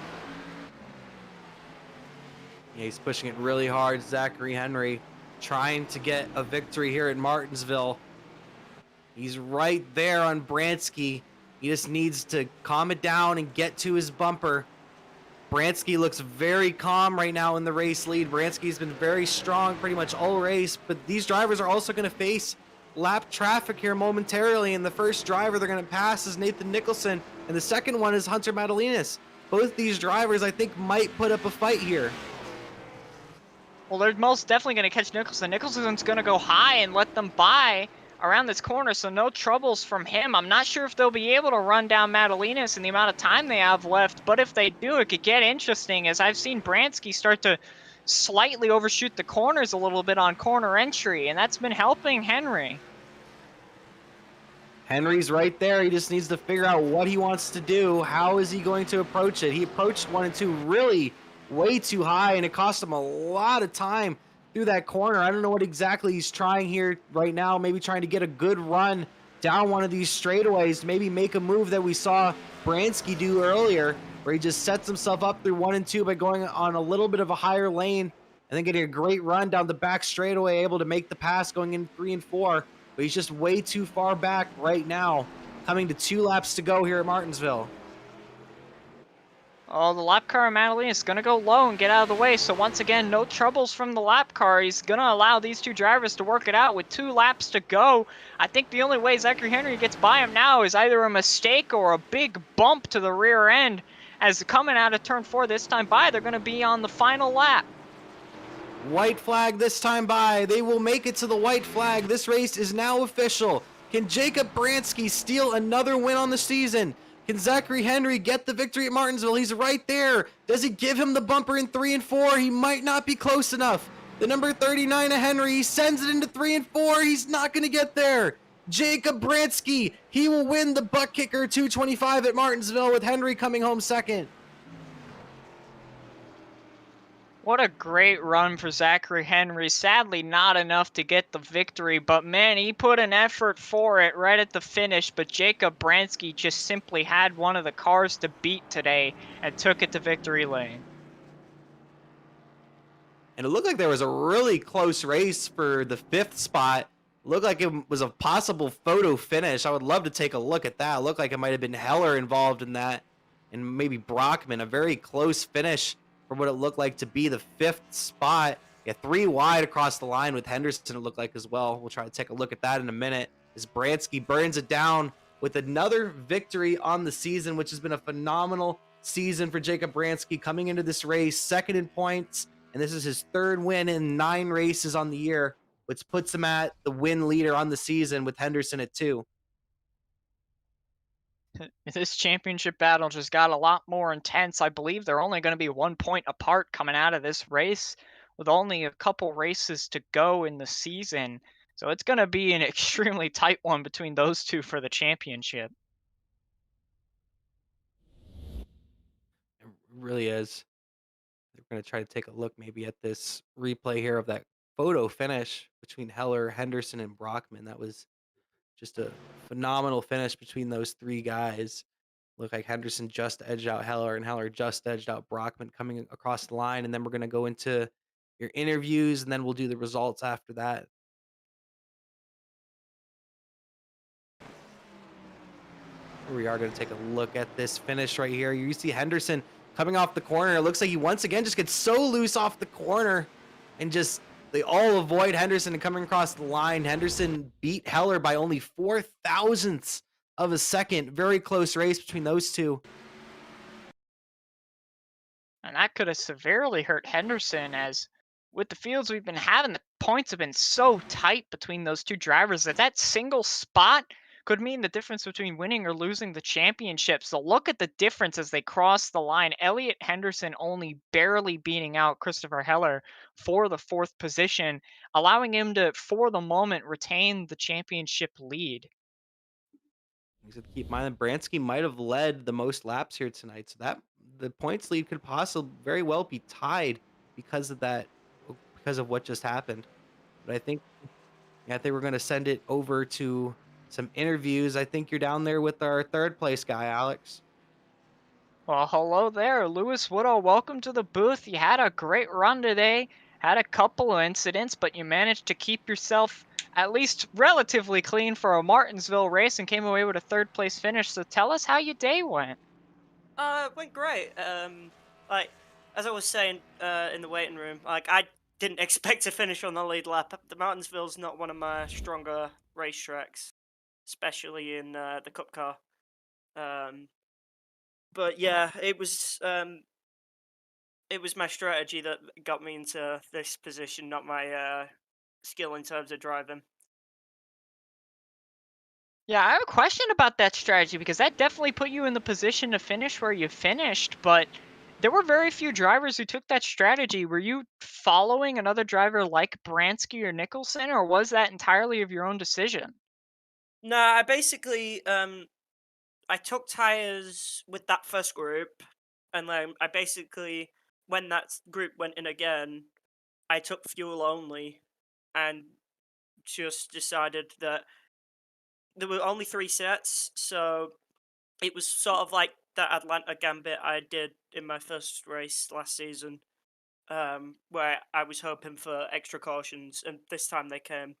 Yeah, he's pushing it really hard. Zachary Henry trying to get a victory here at Martinsville. He's right there on Bransky. He just needs to calm it down and get to his bumper. Bransky looks very calm right now in the race lead. Bransky's been very strong pretty much all race, but these drivers are also going to face lap traffic here momentarily, and the first driver they're going to pass is Nathan Nicholson, and the second one is Hunter Madalinas. both these drivers, I think, might put up a fight here. Well, they're most definitely going to catch Nicholson. Nicholson's going to go high and let them by around this corner, so no troubles from him. I'm not sure if they'll be able to run down Madalinas in the amount of time they have left, but if they do, it could get interesting, as I've seen Bransky start to slightly overshoot the corners a little bit on corner entry, and that's been helping Henry. Henry's right there. He just needs to figure out what he wants to do. How is he going to approach it? He approached 1 and 2 really way too high, and it cost him a lot of time through that corner. I don't know what exactly he's trying here right now. Maybe trying to get a good run down one of these straightaways. Maybe make a move that we saw Bransky do earlier, where he just sets himself up through 1 and 2 by going on a little bit of a higher lane and then getting a great run down the back straightaway, able to make the pass going in 3 and 4. But he's just way too far back right now, coming to 2 laps to go here at Martinsville. Oh, the lap car of Madalena is going to go low and get out of the way. So once again, no troubles from the lap car. He's going to allow these two drivers to work it out with 2 laps to go. I think the only way Zachary Henry gets by him now is either a mistake or a big bump to the rear end. As coming out of turn 4 this time by, they're going to be on the final lap. White flag this time by. They will make it to the white flag. This race is now official. Can Jacob Bransky steal another win on the season? Can Zachary Henry get the victory at Martinsville? He's right there. Does he give him the bumper in 3 and 4? He might not be close enough. The number 39 of Henry, he sends it into 3 and 4. He's not going to get there. Jacob Bransky, he will win the ButtKicker 225 at Martinsville with Henry coming home second. What a great run for Zachary Henry. Sadly, not enough to get the victory, but man, he put an effort for it right at the finish. But Jacob Bransky just simply had one of the cars to beat today and took it to victory lane. And it looked like there was a really close race for the 5th spot. It looked like it was a possible photo finish. I would love to take a look at that. It looked like it might have been Heller involved in that, and maybe Brockman. A very close finish for what it looked like to be the 5th spot. Yeah, 3 wide across the line with Henderson, it looked like as well. We'll try to take a look at that in a minute as Bransky burns it down with another victory on the season, which has been a phenomenal season for Jacob Bransky coming into this race, 2nd in points, and this is his 3rd win in 9 races on the year, which puts him at the win leader on the season with Henderson at 2. This championship battle just got a lot more intense. I believe they're only going to be 1 point apart coming out of this race with only a couple races to go in the season. So it's going to be an extremely tight one between those two for the championship. It really is. We're going to try to take a look maybe at this replay here of that photo finish between Heller, Henderson, and Brockman. That was just a phenomenal finish between those 3 guys. Looked like Henderson just edged out Heller, and Heller just edged out Brockman coming across the line. And then we're going to go into your interviews, and then we'll do the results after that. Here we are going to take a look at this finish right here. You see Henderson coming off the corner. It looks like he once again just gets so loose off the corner, and just they all avoid Henderson and coming across the line. Henderson beat Heller by only 4 thousandths of a second. Very close race between those two. And that could have severely hurt Henderson, as with the fields we've been having, the points have been so tight between those two drivers that single spot could mean the difference between winning or losing the championship. So look at the difference as they cross the line. Elliot Henderson only barely beating out Christopher Heller for the 4th position, allowing him to, for the moment, retain the championship lead. You have to keep in mind that Bransky might have led the most laps here tonight, so that the points lead could possibly very well be tied because of that, because of what just happened. But I think we're going to send it over to some interviews. I think you're down there with our 3rd place guy, Alex. Well, hello there, Lewis Woodall. Welcome to the booth. You had a great run today, had a couple of incidents, but you managed to keep yourself at least relatively clean for a Martinsville race and came away with a 3rd place finish. So tell us how your day went. It went great. Like, as I was saying in the waiting room, like, I didn't expect to finish on the lead lap. The Martinsville's not one of my stronger racetracks, especially in the Cup car. But yeah, it was my strategy that got me into this position, not my skill in terms of driving. Yeah, I have a question about that strategy because that definitely put you in the position to finish where you finished, but there were very few drivers who took that strategy. Were you following another driver like Bransky or Nicholson, or was that entirely of your own decision? No, I basically I took tires with that first group, and then I basically when group went in again, I took fuel only, and just decided that there were only 3 sets, so it was sort of like that Atlanta gambit I did in my first race last season, where I was hoping for extra cautions, and this time they came.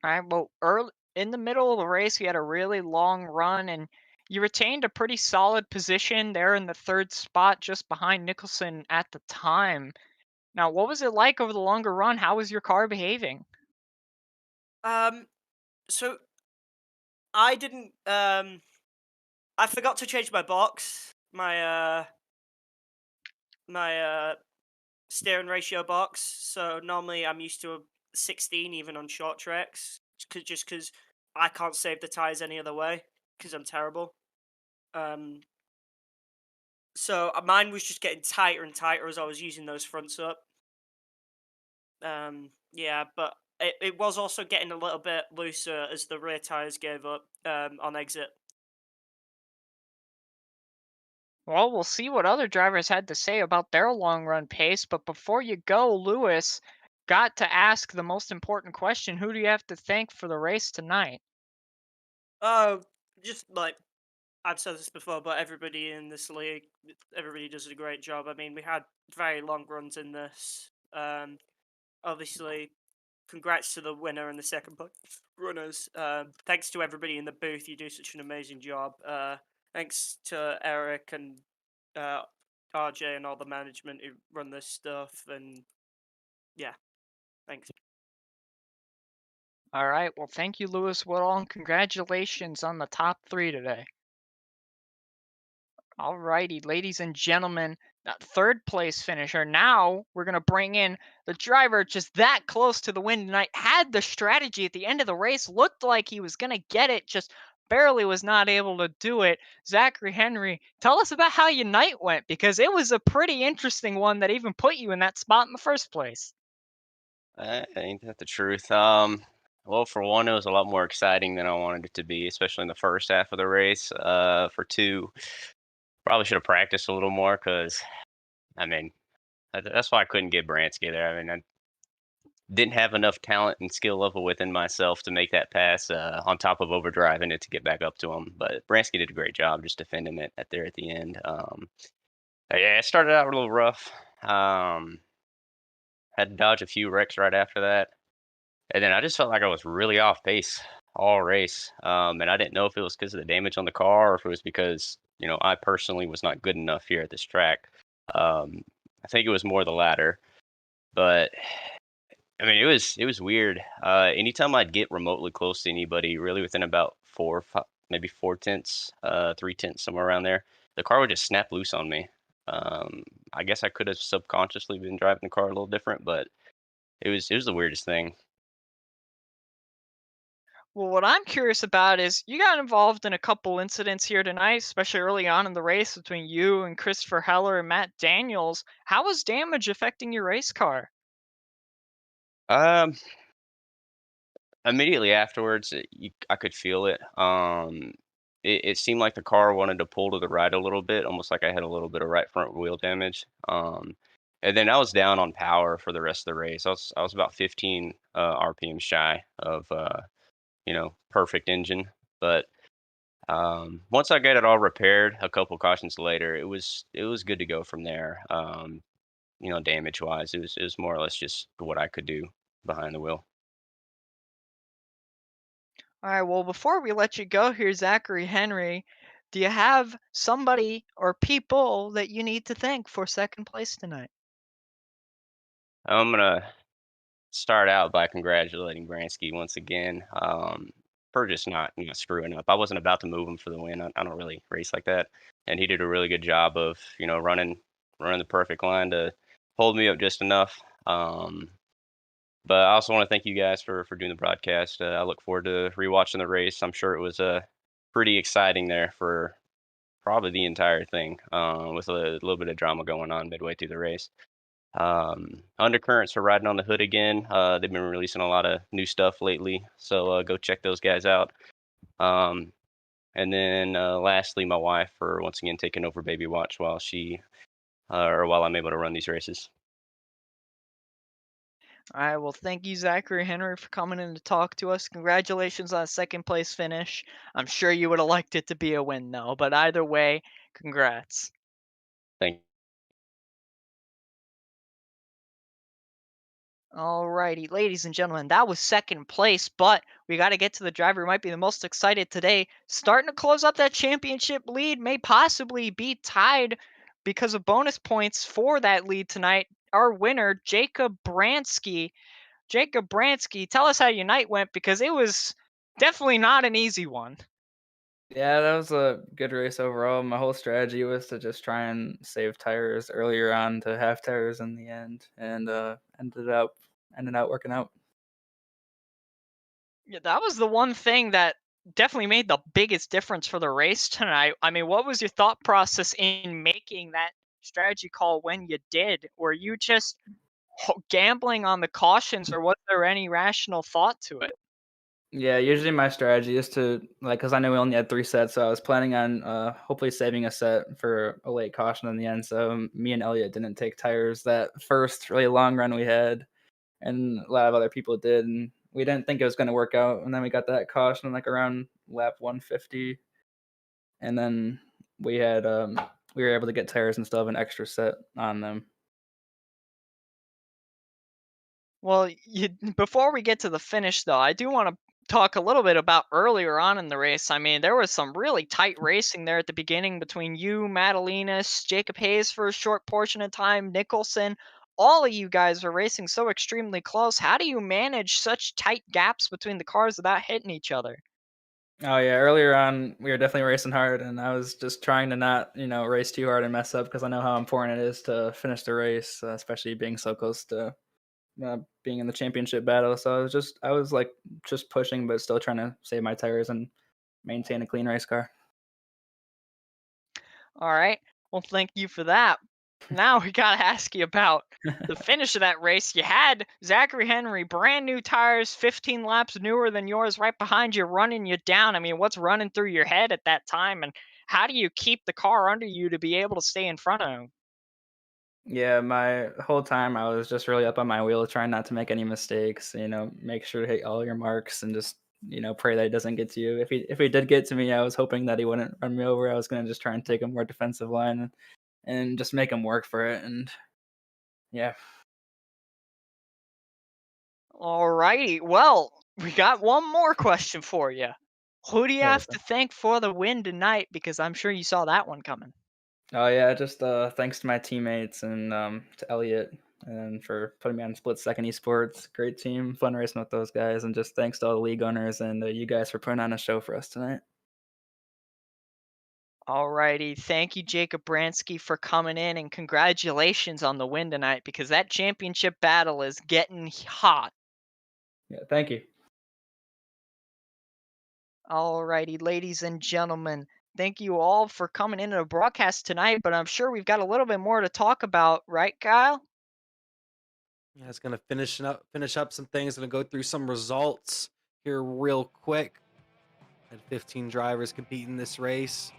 All right, well, early in the middle of the race, you had a really long run, and you retained a pretty solid position there in the third spot, just behind Nicholson at the time. Now, what was it like over the longer run? How was your car behaving? Um, so I didn't. I forgot to change my box, my steering ratio box. So normally I'm used to a 16 even on short tracks, just because I can't save the tires any other way because I'm terrible. Um, so mine was just getting tighter and tighter as I was using those fronts up. Yeah, but it was also getting a little bit looser as the rear tires gave up on exit. Well, we'll see what other drivers had to say about their long run pace, but before you go, Lewis, got to ask the most important question. Who do you have to thank for the race tonight? Oh, just like I've said this before, but everybody in this league, everybody does a great job. I mean, we had very long runs in this. Obviously, congrats to the winner and the second place runners. Thanks to everybody in the booth. You do such an amazing job. Thanks to Eric and uh, RJ and all the management who run this stuff. And yeah, thanks. All right, well, thank you, Lewis Woodall, and congratulations on the top three today. Alrighty, ladies and gentlemen, that third place finisher. Now we're gonna bring in the driver just that close to the win tonight. Had the strategy at the end of the race, looked like he was gonna get it, just barely was not able to do it. Zachary Henry, tell us about how your night went because it was a pretty interesting one that even put you in that spot in the first place. Ain't that the truth? Well, for one, it was a lot more exciting than I wanted it to be, especially in the first half of the race. For two, probably should have practiced a little more because, I mean, that's why I couldn't get Bransky there. I mean, I didn't have enough talent and skill level within myself to make that pass on top of overdriving it to get back up to him. But Bransky did a great job just defending it at the end. Yeah, it started out a little rough. Had to dodge a few wrecks right after that. And then I just felt like I was really off pace all race. And I didn't know if it was because of the damage on the car or if it was because, I personally was not good enough here at this track. I think it was more the latter. But I mean, it was weird. Anytime I'd get remotely close to anybody, really within about 4, 5, maybe 4 tenths, 3 tenths, somewhere around there, the car would just snap loose on me. I guess I could have subconsciously been driving the car a little different, but it was the weirdest thing. Well, what I'm curious about is you got involved in a couple incidents here tonight, especially early on in the race between you and Christopher Heller and Matt Daniels. How was damage affecting your race car? Um, Immediately afterwards, I could feel it. It seemed like the car wanted to pull to the right a little bit, almost like I had a little bit of right front wheel damage. And then I was down on power for the rest of the race. I was about 15 RPM shy of perfect engine. But once I got it all repaired, a couple cautions later, it was good to go from there. Damage wise, it was more or less just what I could do behind the wheel. All right, well, before we let you go here, Zachary Henry, do you have somebody or people that you need to thank for second place tonight? I'm gonna start out by congratulating Bransky once again. for just not screwing up. I wasn't about to move him for the win. I don't really race like that, and he did a really good job of running the perfect line to hold me up just enough. But I also want to thank you guys for doing the broadcast. I look forward to rewatching the race. I'm sure it was pretty exciting there for probably the entire thing, with a little bit of drama going on midway through the race. Undercurrents are riding on the hood again. They've been releasing a lot of new stuff lately, so go check those guys out. And then lastly, my wife for once again taking over baby watch while while I'm able to run these races. All right, well, thank you, Zachary Henry, for coming in to talk to us. Congratulations on a second place finish. I'm sure you would have liked it to be a win, though, but either way, congrats. Thank Alrighty, ladies and gentlemen, that was second place, but we got to get to the driver who might be the most excited today. Starting to close up that championship lead, may possibly be tied because of bonus points for that lead tonight. Our winner, Jacob Bransky. Jacob Bransky, tell us how your night went, because it was definitely not an easy one. Yeah, that was a good race overall. My whole strategy was to just try and save tires earlier on to have tires in the end, and ended up working out. Yeah, that was the one thing that definitely made the biggest difference for the race tonight. I mean, what was your thought process in making that strategy call when you did? Were you just gambling on the cautions, or was there any rational thought to it? Yeah, usually my strategy is to because I know we only had 3 sets, so I was planning on hopefully saving a set for a late caution in the end. So me and Elliot didn't take tires that first really long run we had, and a lot of other people did, and we didn't think it was going to work out. And then we got that caution around lap 150, and then we had we were able to get tires and still have an extra set on them. Well, before we get to the finish, though, I do want to talk a little bit about earlier on in the race. I mean, there was some really tight racing there at the beginning between you, Madalinas, Jacob Hayes for a short portion of time, Nicholson. All of you guys are racing so extremely close. How do you manage such tight gaps between the cars without hitting each other? Oh yeah, earlier on we were definitely racing hard, and I was just trying to not, race too hard and mess up because I know how important it is to finish the race, especially being so close to being in the championship battle. So I was like just pushing, but still trying to save my tires and maintain a clean race car. All right. Well, thank you for that. Now we got to ask you about the finish of that race. You had Zachary Henry, brand new tires, 15 laps newer than yours, right behind you, running you down. I mean, what's running through your head at that time? And how do you keep the car under you to be able to stay in front of him? Yeah, my whole time I was just really up on my wheel, trying not to make any mistakes. Make sure to hit all your marks and just pray that he doesn't get to you. If he did get to me, I was hoping that he wouldn't run me over. I was gonna just try and take a more defensive line and just make him work for it. And yeah. All righty. Well, we got one more question for you. Who do you have to thank for the win tonight? Because I'm sure you saw that one coming. Oh yeah, just thanks to my teammates and to Elliot and for putting me on Split Second Esports. Great team, fun racing with those guys, and just thanks to all the league owners and you guys for putting on a show for us tonight. Alrighty, thank you, Jacob Bransky, for coming in, and congratulations on the win tonight, because that championship battle is getting hot. Yeah, thank you. Alrighty, ladies and gentlemen, thank you all for coming into the broadcast tonight, but I'm sure we've got a little bit more to talk about, right, Kyle? Yeah, it's gonna finish up some things. Gonna go through some results here real quick. Had 15 drivers compete in this race.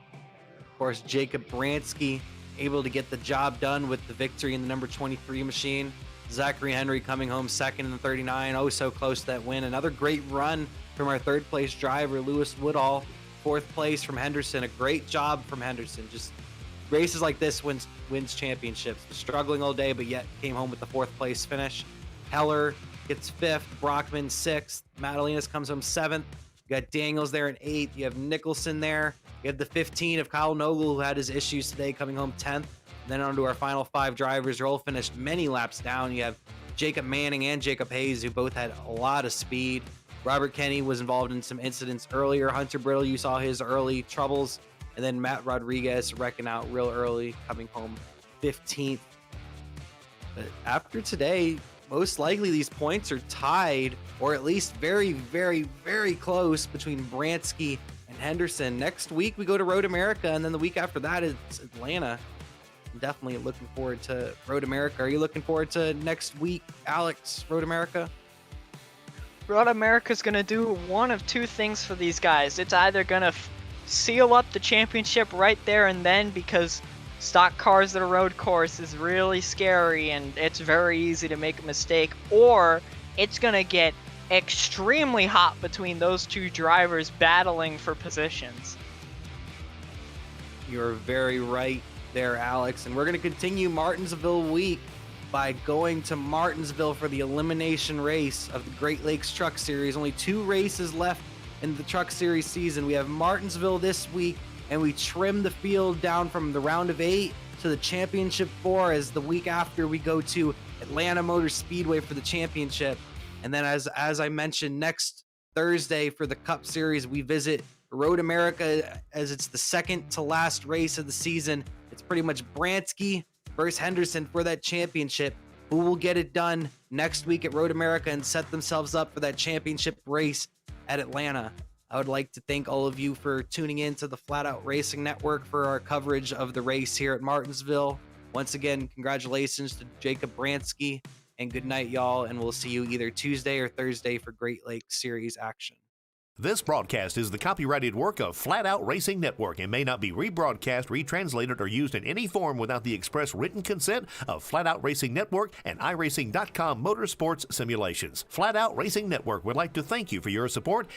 Of course, Jacob Bransky able to get the job done with the victory in the number 23 machine. Zachary Henry coming home second in the 39. Oh, so close to that win. Another great run from our third place driver, Lewis Woodall. Fourth place from Henderson. A great job from Henderson. Just races like this wins championships. Struggling all day, but yet came home with the fourth place finish. Heller gets fifth. Brockman sixth. Madalinas comes home seventh. You got Daniels there in eighth. You have Nicholson there. You have the 15 of Kyle Nogle, who had his issues today, coming home 10th. And then on to our final five drivers. They're all finished many laps down. You have Jacob Manning and Jacob Hayes, who both had a lot of speed. Robert Kenny was involved in some incidents earlier. Hunter Brittle, you saw his early troubles. And then Matt Rodriguez wrecking out real early, coming home 15th. But after today, most likely these points are tied, or at least very, very, very close between Bransky and Henderson. Next week, we go to Road America, and then the week after that, it's Atlanta. I'm definitely looking forward to Road America. Are you looking forward to next week, Alex, Road America? Road America's going to do one of two things for these guys. It's either going to seal up the championship right there and then, because stock cars at a road course is really scary and it's very easy to make a mistake, or it's going to get extremely hot between those two drivers battling for positions. You're very right there, Alex. And we're going to continue Martinsville week by going to Martinsville for the elimination race of the Great Lakes Truck Series. Only 2 races left in the Truck Series season. We have Martinsville this week, and we trim the field down from the round of 8 to the championship 4, as the week after we go to Atlanta Motor Speedway for the championship. And then as I mentioned, next Thursday for the Cup Series, we visit Road America, as it's the second to last race of the season. It's pretty much Bransky versus Henderson for that championship. Who will get it done next week at Road America and set themselves up for that championship race at Atlanta? I would like to thank all of you for tuning in to the Flatout Racing Network for our coverage of the race here at Martinsville. Once again, congratulations to Jacob Bransky, and good night, y'all, and we'll see you either Tuesday or Thursday for Great Lakes Series action. This broadcast is the copyrighted work of Flatout Racing Network and may not be rebroadcast, retranslated, or used in any form without the express written consent of Flatout Racing Network and iRacing.com Motorsports Simulations. Flatout Racing Network would like to thank you for your support